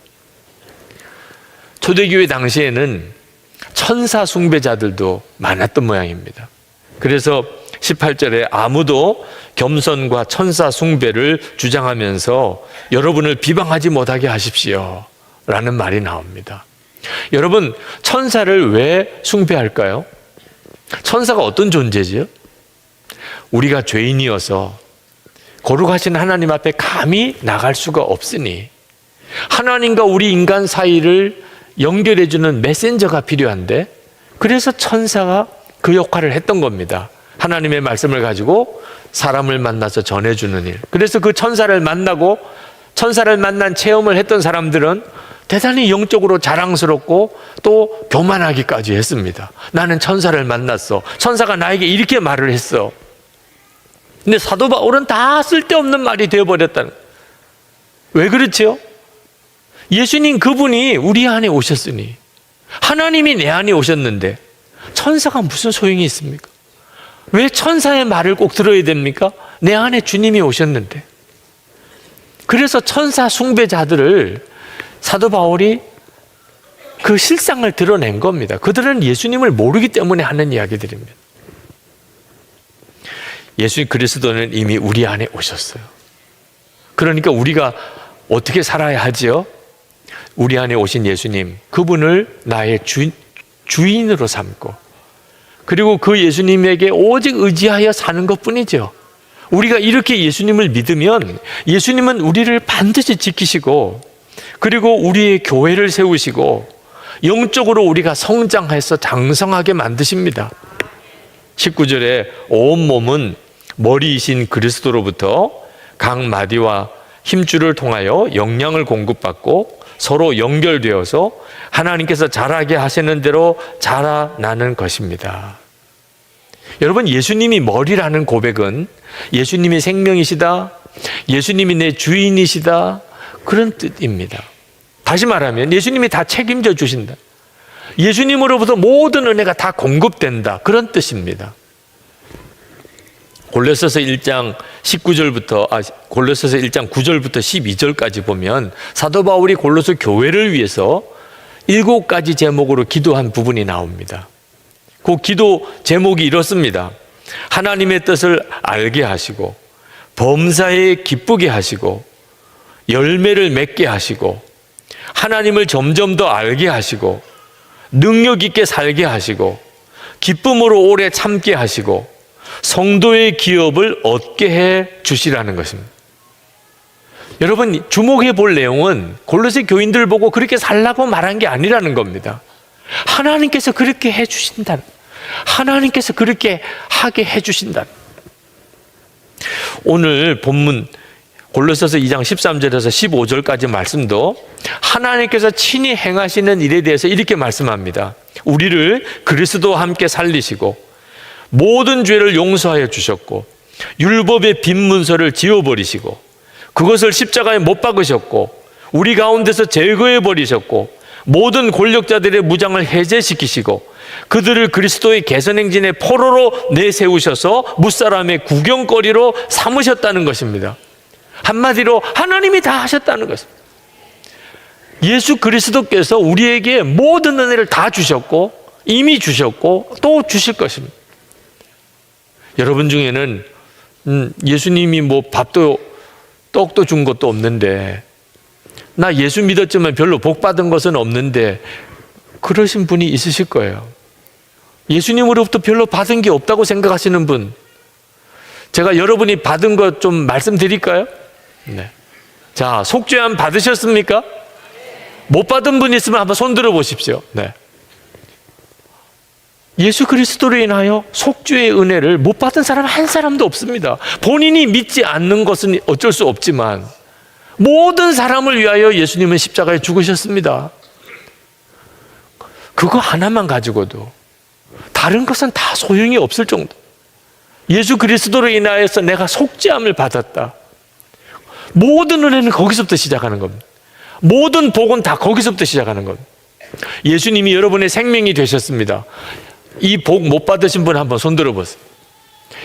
초대교회 당시에는 천사 숭배자들도 많았던 모양입니다. 그래서 18절에 아무도 겸손과 천사 숭배를 주장하면서 여러분을 비방하지 못하게 하십시오 라는 말이 나옵니다. 여러분, 천사를 왜 숭배할까요? 천사가 어떤 존재지요? 우리가 죄인이어서 거룩하신 하나님 앞에 감히 나갈 수가 없으니 하나님과 우리 인간 사이를 연결해주는 메신저가 필요한데 그래서 천사가 그 역할을 했던 겁니다. 하나님의 말씀을 가지고 사람을 만나서 전해주는 일. 그래서 그 천사를 만나고 천사를 만난 체험을 했던 사람들은 대단히 영적으로 자랑스럽고 또 교만하기까지 했습니다. 나는 천사를 만났어. 천사가 나에게 이렇게 말을 했어. 근데 사도 바울은 다 쓸데없는 말이 되어버렸다는. 왜 그렇지요? 예수님 그분이 우리 안에 오셨으니 하나님이 내 안에 오셨는데 천사가 무슨 소용이 있습니까? 왜 천사의 말을 꼭 들어야 됩니까? 내 안에 주님이 오셨는데. 그래서 천사 숭배자들을 사도 바울이 그 실상을 드러낸 겁니다. 그들은 예수님을 모르기 때문에 하는 이야기들입니다. 예수 그리스도는 이미 우리 안에 오셨어요. 그러니까 우리가 어떻게 살아야 하지요? 우리 안에 오신 예수님, 그분을 나의 주인으로 삼고 그리고 그 예수님에게 오직 의지하여 사는 것뿐이죠. 우리가 이렇게 예수님을 믿으면 예수님은 우리를 반드시 지키시고 그리고 우리의 교회를 세우시고 영적으로 우리가 성장해서 장성하게 만드십니다. 19절에 온 몸은 머리이신 그리스도로부터 각 마디와 힘줄을 통하여 영양을 공급받고 서로 연결되어서 하나님께서 자라게 하시는 대로 자라나는 것입니다. 여러분, 예수님이 머리라는 고백은 예수님이 생명이시다, 예수님이 내 주인이시다, 그런 뜻입니다. 다시 말하면 예수님이 다 책임져 주신다, 예수님으로부터 모든 은혜가 다 공급된다, 그런 뜻입니다. 골로새서 1장 9절부터 12절까지 보면 사도 바울이 골로새 교회를 위해서 7가지 제목으로 기도한 부분이 나옵니다. 그 기도 제목이 이렇습니다. 하나님의 뜻을 알게 하시고 범사에 기쁘게 하시고 열매를 맺게 하시고 하나님을 점점 더 알게 하시고 능력 있게 살게 하시고 기쁨으로 오래 참게 하시고 성도의 기업을 얻게 해 주시라는 것입니다. 여러분, 주목해 볼 내용은 골로새 교인들 보고 그렇게 살라고 말한 게 아니라는 겁니다. 하나님께서 그렇게 해 주신다. 하나님께서 그렇게 하게 해주신다. 오늘 본문 골로새서 2장 13절에서 15절까지 말씀도 하나님께서 친히 행하시는 일에 대해서 이렇게 말씀합니다. 우리를 그리스도와 함께 살리시고 모든 죄를 용서하여 주셨고 율법의 빈 문서를 지워버리시고 그것을 십자가에 못 박으셨고 우리 가운데서 제거해 버리셨고 모든 권력자들의 무장을 해제시키시고 그들을 그리스도의 개선행진의 포로로 내세우셔서 무사람의 구경거리로 삼으셨다는 것입니다. 한마디로 하나님이 다 하셨다는 것입니다. 예수 그리스도께서 우리에게 모든 은혜를 다 주셨고 이미 주셨고 또 주실 것입니다. 여러분 중에는 예수님이 뭐 밥도 떡도 준 것도 없는데 나 예수 믿었지만 별로 복 받은 것은 없는데 그러신 분이 있으실 거예요. 예수님으로부터 별로 받은 게 없다고 생각하시는 분, 제가 여러분이 받은 것 좀 말씀드릴까요? 네. 자, 속죄함 받으셨습니까? 못 받은 분 있으면 한번 손 들어 보십시오. 네. 예수 그리스도로 인하여 속죄의 은혜를 못 받은 사람 한 사람도 없습니다. 본인이 믿지 않는 것은 어쩔 수 없지만 모든 사람을 위하여 예수님은 십자가에 죽으셨습니다. 그거 하나만 가지고도 다른 것은 다 소용이 없을 정도. 예수 그리스도로 인하여서 내가 속죄함을 받았다. 모든 은혜는 거기서부터 시작하는 겁니다. 모든 복은 다 거기서부터 시작하는 겁니다. 예수님이 여러분의 생명이 되셨습니다. 이 복 못 받으신 분 한번 손 들어보세요.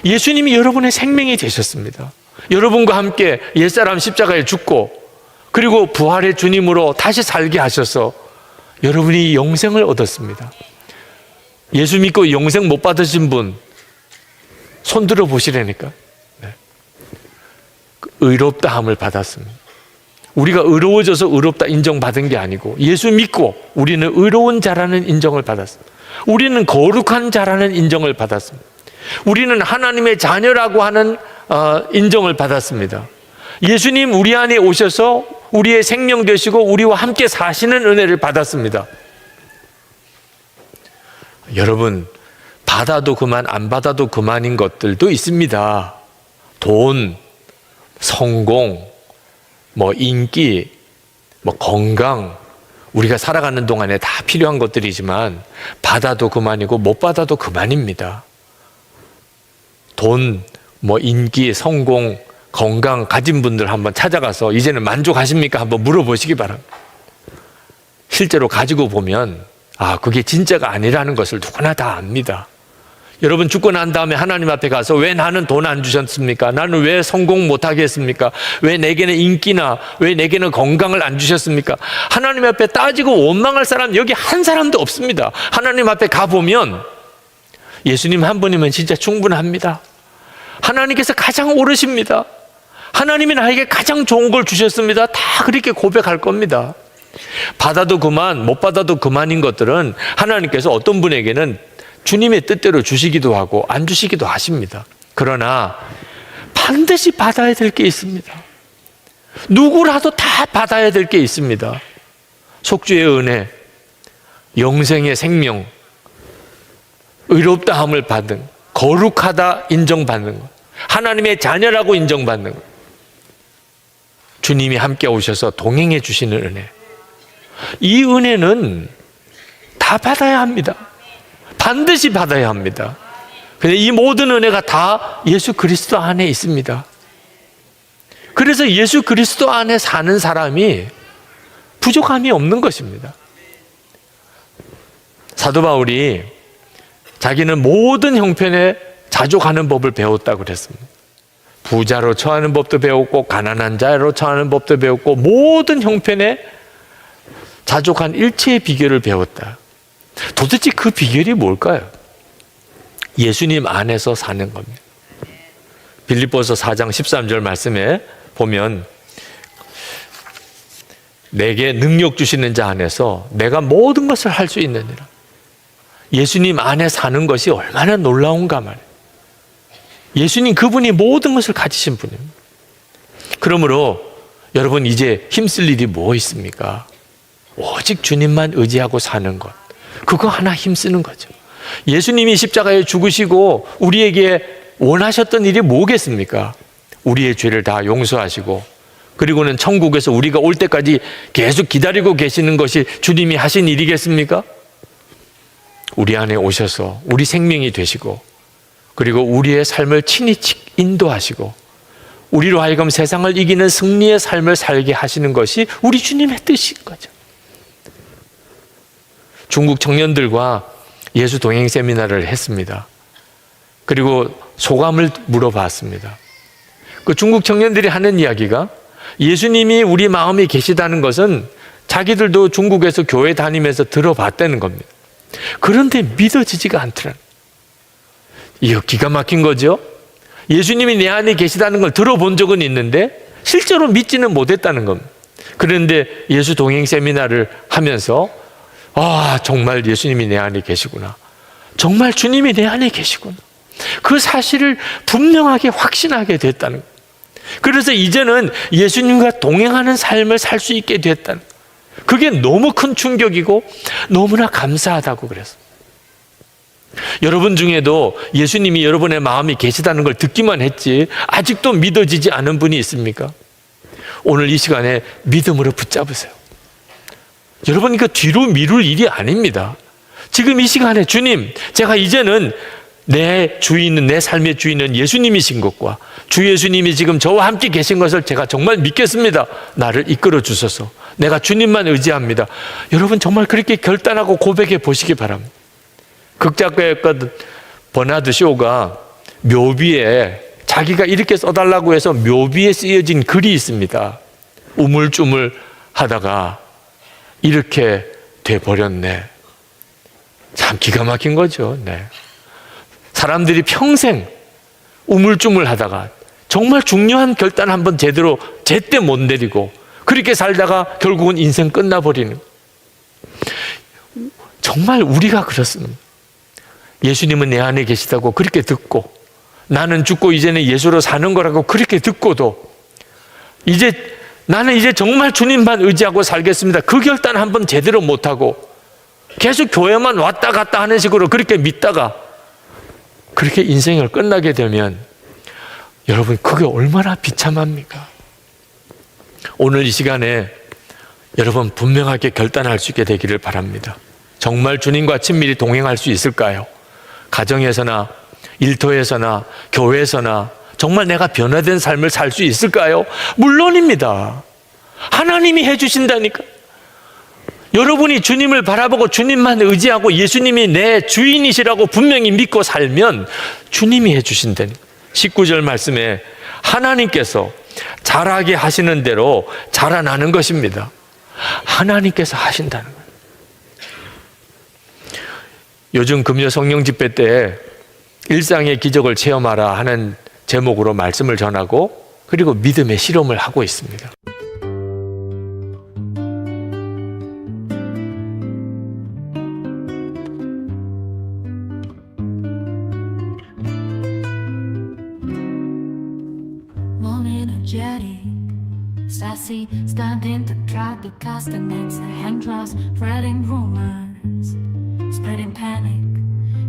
예수님이 여러분의 생명이 되셨습니다. 여러분과 함께 옛사람 십자가에 죽고 그리고 부활의 주님으로 다시 살게 하셔서 여러분이 영생을 얻었습니다. 예수 믿고 영생 못 받으신 분 손 들어 보시라니까. 네. 의롭다함을 받았습니다. 우리가 의로워져서 의롭다 인정받은 게 아니고 예수 믿고 우리는 의로운 자라는 인정을 받았습니다. 우리는 거룩한 자라는 인정을 받았습니다. 우리는 하나님의 자녀라고 하는 인정을 받았습니다. 예수님 우리 안에 오셔서 우리의 생명 되시고 우리와 함께 사시는 은혜를 받았습니다. 여러분, 받아도 그만 안 받아도 그만인 것들도 있습니다. 돈, 성공, 뭐 인기, 뭐 건강, 우리가 살아가는 동안에 다 필요한 것들이지만 받아도 그만이고 못 받아도 그만입니다. 돈, 뭐 인기, 성공, 건강 가진 분들 한번 찾아가서 이제는 만족하십니까? 한번 물어보시기 바랍니다. 실제로 가지고 보면 그게 진짜가 아니라는 것을 누구나 다 압니다. 여러분 죽고 난 다음에 하나님 앞에 가서 왜 나는 돈 안 주셨습니까? 나는 왜 성공 못하게 했습니까? 왜 내게는 인기나 왜 내게는 건강을 안 주셨습니까? 하나님 앞에 따지고 원망할 사람 여기 한 사람도 없습니다. 하나님 앞에 가보면 예수님 한 분이면 진짜 충분합니다. 하나님께서 가장 옳으십니다. 하나님이 나에게 가장 좋은 걸 주셨습니다. 다 그렇게 고백할 겁니다. 받아도 그만 못 받아도 그만인 것들은 하나님께서 어떤 분에게는 주님의 뜻대로 주시기도 하고 안 주시기도 하십니다. 그러나 반드시 받아야 될 게 있습니다. 누구라도 다 받아야 될 게 있습니다. 속죄의 은혜, 영생의 생명, 의롭다함을 받은, 거룩하다 인정받는 것, 하나님의 자녀라고 인정받는 것, 주님이 함께 오셔서 동행해 주시는 은혜, 이 은혜는 다 받아야 합니다. 반드시 받아야 합니다. 근데 이 모든 은혜가 다 예수 그리스도 안에 있습니다. 그래서 예수 그리스도 안에 사는 사람이 부족함이 없는 것입니다. 사도 바울이 자기는 모든 형편에 자족하는 법을 배웠다고 그랬습니다. 부자로 처하는 법도 배웠고 가난한 자로 처하는 법도 배웠고 모든 형편에 자족한 일체의 비결을 배웠다. 도대체 그 비결이 뭘까요? 예수님 안에서 사는 겁니다. 빌립보서 4장 13절 말씀에 보면 내게 능력 주시는 자 안에서 내가 모든 것을 할 수 있느니라. 예수님 안에 사는 것이 얼마나 놀라운가 말이에요. 예수님 그분이 모든 것을 가지신 분입니다. 그러므로 여러분 이제 힘쓸 일이 뭐 있습니까? 오직 주님만 의지하고 사는 것, 그거 하나 힘쓰는 거죠. 예수님이 십자가에 죽으시고 우리에게 원하셨던 일이 뭐겠습니까? 우리의 죄를 다 용서하시고 그리고는 천국에서 우리가 올 때까지 계속 기다리고 계시는 것이 주님이 하신 일이겠습니까? 우리 안에 오셔서 우리 생명이 되시고 그리고 우리의 삶을 친히 인도하시고 우리로 하여금 세상을 이기는 승리의 삶을 살게 하시는 것이 우리 주님의 뜻인 거죠. 중국 청년들과 예수 동행 세미나를 했습니다. 그리고 소감을 물어봤습니다. 그 중국 청년들이 하는 이야기가 예수님이 우리 마음에 계시다는 것은 자기들도 중국에서 교회 다니면서 들어봤다는 겁니다. 그런데 믿어지지가 않더라는. 이거 기가 막힌 거죠. 예수님이 내 안에 계시다는 걸 들어본 적은 있는데 실제로 믿지는 못했다는 겁니다. 그런데 예수 동행 세미나를 하면서 정말 예수님이 내 안에 계시구나. 정말 주님이 내 안에 계시구나. 그 사실을 분명하게 확신하게 됐다는 거예요. 그래서 이제는 예수님과 동행하는 삶을 살 수 있게 됐다는 거예요. 그게 너무 큰 충격이고 너무나 감사하다고 그랬어요. 여러분 중에도 예수님이 여러분의 마음에 계시다는 걸 듣기만 했지 아직도 믿어지지 않은 분이 있습니까? 오늘 이 시간에 믿음으로 붙잡으세요. 여러분, 이거 뒤로 미룰 일이 아닙니다. 지금 이 시간에 주님, 제가 이제는 내 주인은, 내 삶의 주인은 예수님이신 것과 주 예수님이 지금 저와 함께 계신 것을 제가 정말 믿겠습니다. 나를 이끌어 주소서. 내가 주님만 의지합니다. 여러분 정말 그렇게 결단하고 고백해 보시기 바랍니다. 극작가였던 버나드 쇼가 묘비에 자기가 이렇게 써달라고 해서 묘비에 쓰여진 글이 있습니다. 우물쭈물 하다가 이렇게 돼버렸네. 참 기가 막힌 거죠. 네. 사람들이 평생 우물쭈물 하다가 정말 중요한 결단 한번 제때 못 내리고 그렇게 살다가 결국은 인생 끝나버리는. 정말 우리가 그렇습니다. 예수님은 내 안에 계시다고 그렇게 듣고 나는 죽고 이제는 예수로 사는 거라고 그렇게 듣고도 나는 이제 정말 주님만 의지하고 살겠습니다. 그 결단 한번 제대로 못하고 계속 교회만 왔다 갔다 하는 식으로 그렇게 믿다가 그렇게 인생을 끝나게 되면 여러분 그게 얼마나 비참합니까? 오늘 이 시간에 여러분 분명하게 결단할 수 있게 되기를 바랍니다. 정말 주님과 친밀히 동행할 수 있을까요? 가정에서나 일터에서나 교회에서나 정말 내가 변화된 삶을 살 수 있을까요? 물론입니다. 하나님이 해주신다니까. 여러분이 주님을 바라보고 주님만 의지하고 예수님이 내 주인이시라고 분명히 믿고 살면 주님이 해주신다니까. 19절 말씀에 하나님께서 자라게 하시는 대로 자라나는 것입니다. 하나님께서 하신다는 거예요. 요즘 금요 성령 집회 때 일상의 기적을 체험하라 하는 제목으로 말씀을 전하고 그리고 믿음의 실험을 하고 있습니다. Sassy, standing to try to cast an answer. Hand draws, spreading rumors, spreading panic.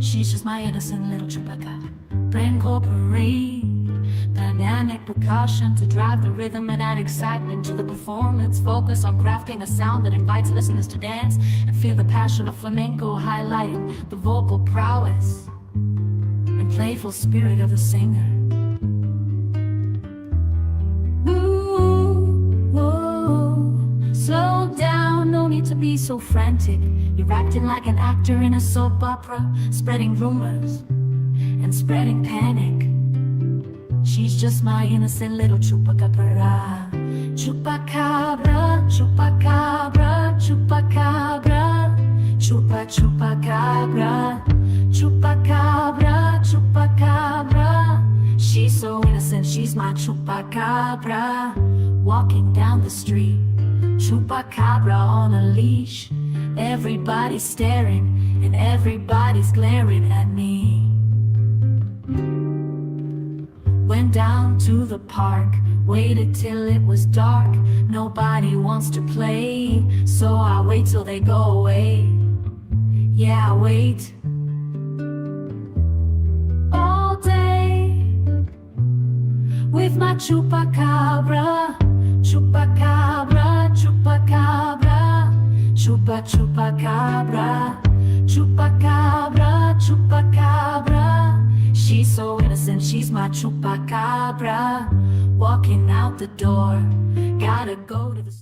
She's just my innocent little Chewbacca. Brain corporate, dynamic precaution to drive the rhythm and add excitement to the performance. Focus on crafting a sound that invites listeners to dance and feel the passion of flamenco, highlighting the vocal prowess and playful spirit of the singer. Slow down, no need to be so frantic. You're acting like an actor in a soap opera, spreading rumors and spreading panic. She's just my innocent little chupacabra. Chupacabra, chupacabra, chupacabra. Chupa chupacabra, chupacabra, chupacabra. She's so innocent, she's my chupacabra. Walking down the street, Chupacabra on a leash. Everybody's staring and everybody's glaring at me. Went down to the park, waited till it was dark. Nobody wants to play, so I wait till they go away. Yeah, I wait chupacabra, chupacabra, chupacabra, chupa chupacabra, chupacabra, chupacabra. She's so innocent, she's my chupacabra. Walking out the door, gotta go to the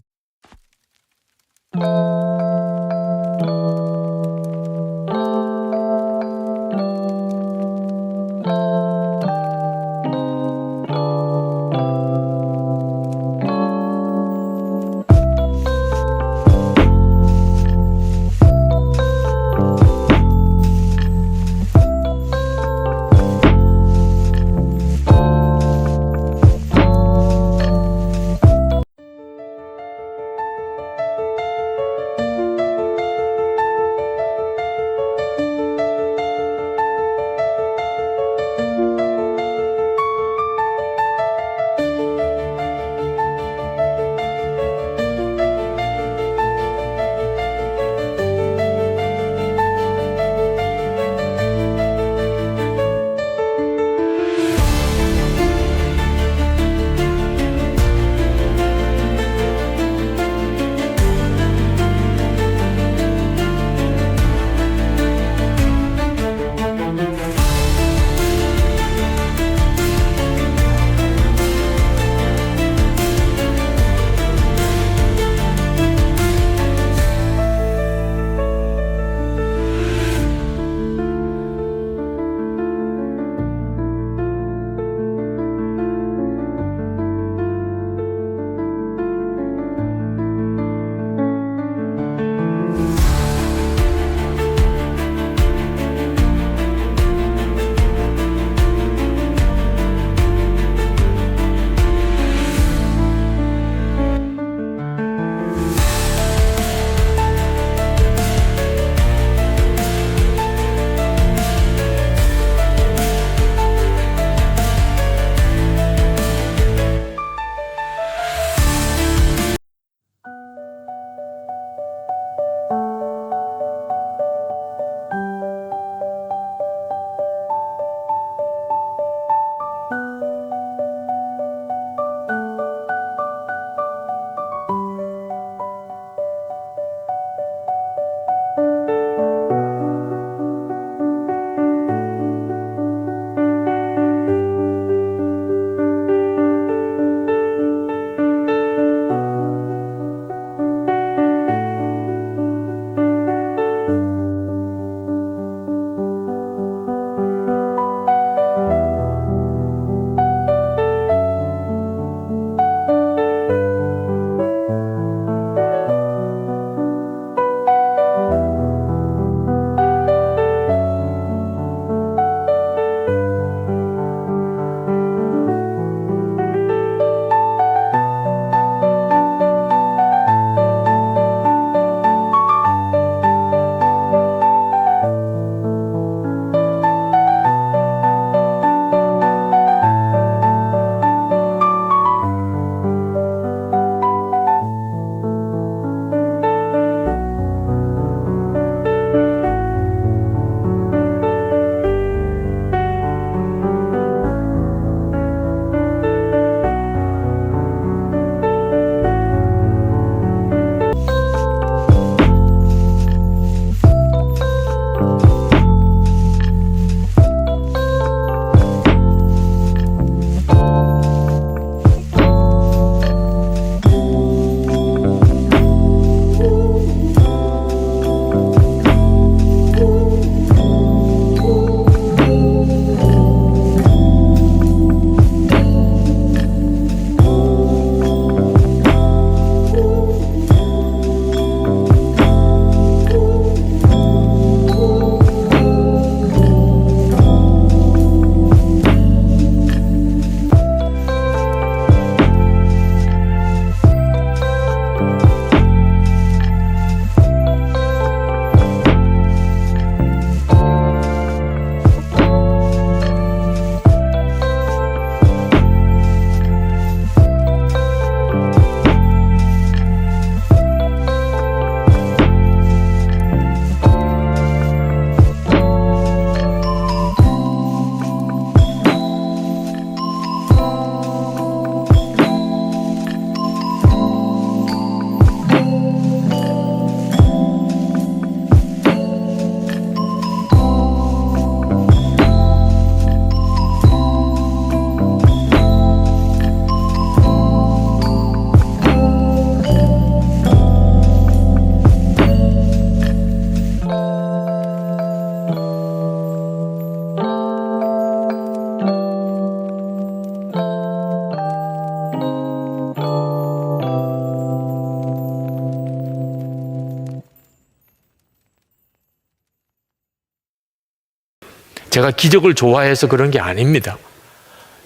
제가 기적을 좋아해서 그런 게 아닙니다.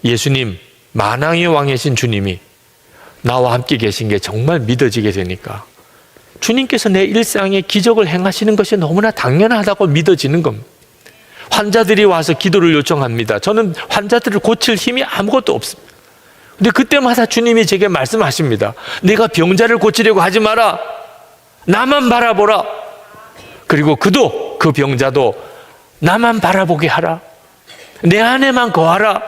예수님, 만왕의 왕이신 주님이 나와 함께 계신 게 정말 믿어지게 되니까 주님께서 내 일상에 기적을 행하시는 것이 너무나 당연하다고 믿어지는 겁니다. 환자들이 와서 기도를 요청합니다. 저는 환자들을 고칠 힘이 아무것도 없습니다. 근데 그때마다 주님이 제게 말씀하십니다. 내가 병자를 고치려고 하지 마라. 나만 바라보라. 그리고 그 병자도 나만 바라보게 하라. 내 안에만 거하라.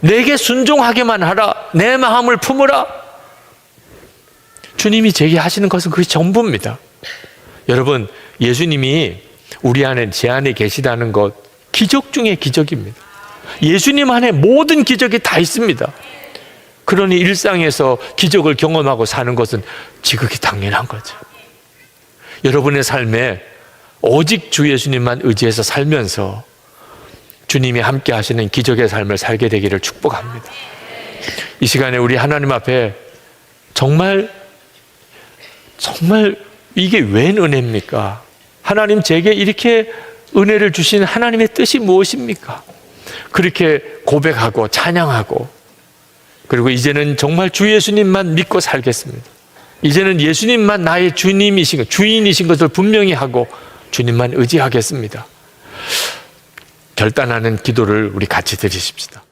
내게 순종하게만 하라. 내 마음을 품으라. 주님이 제게 하시는 것은 그게 전부입니다. 여러분, 예수님이 우리 안에, 제 안에 계시다는 것, 기적 중에 기적입니다. 예수님 안에 모든 기적이 다 있습니다. 그러니 일상에서 기적을 경험하고 사는 것은 지극히 당연한 거죠. 여러분의 삶에 오직 주 예수님만 의지해서 살면서 주님이 함께 하시는 기적의 삶을 살게 되기를 축복합니다. 이 시간에 우리 하나님 앞에 정말 이게 웬 은혜입니까? 하나님, 제게 이렇게 은혜를 주신 하나님의 뜻이 무엇입니까? 그렇게 고백하고 찬양하고, 그리고 이제는 정말 주 예수님만 믿고 살겠습니다. 이제는 예수님만 나의 주인이신 것을 분명히 하고 주님만 의지하겠습니다. 결단하는 기도를 우리 같이 드리십시다.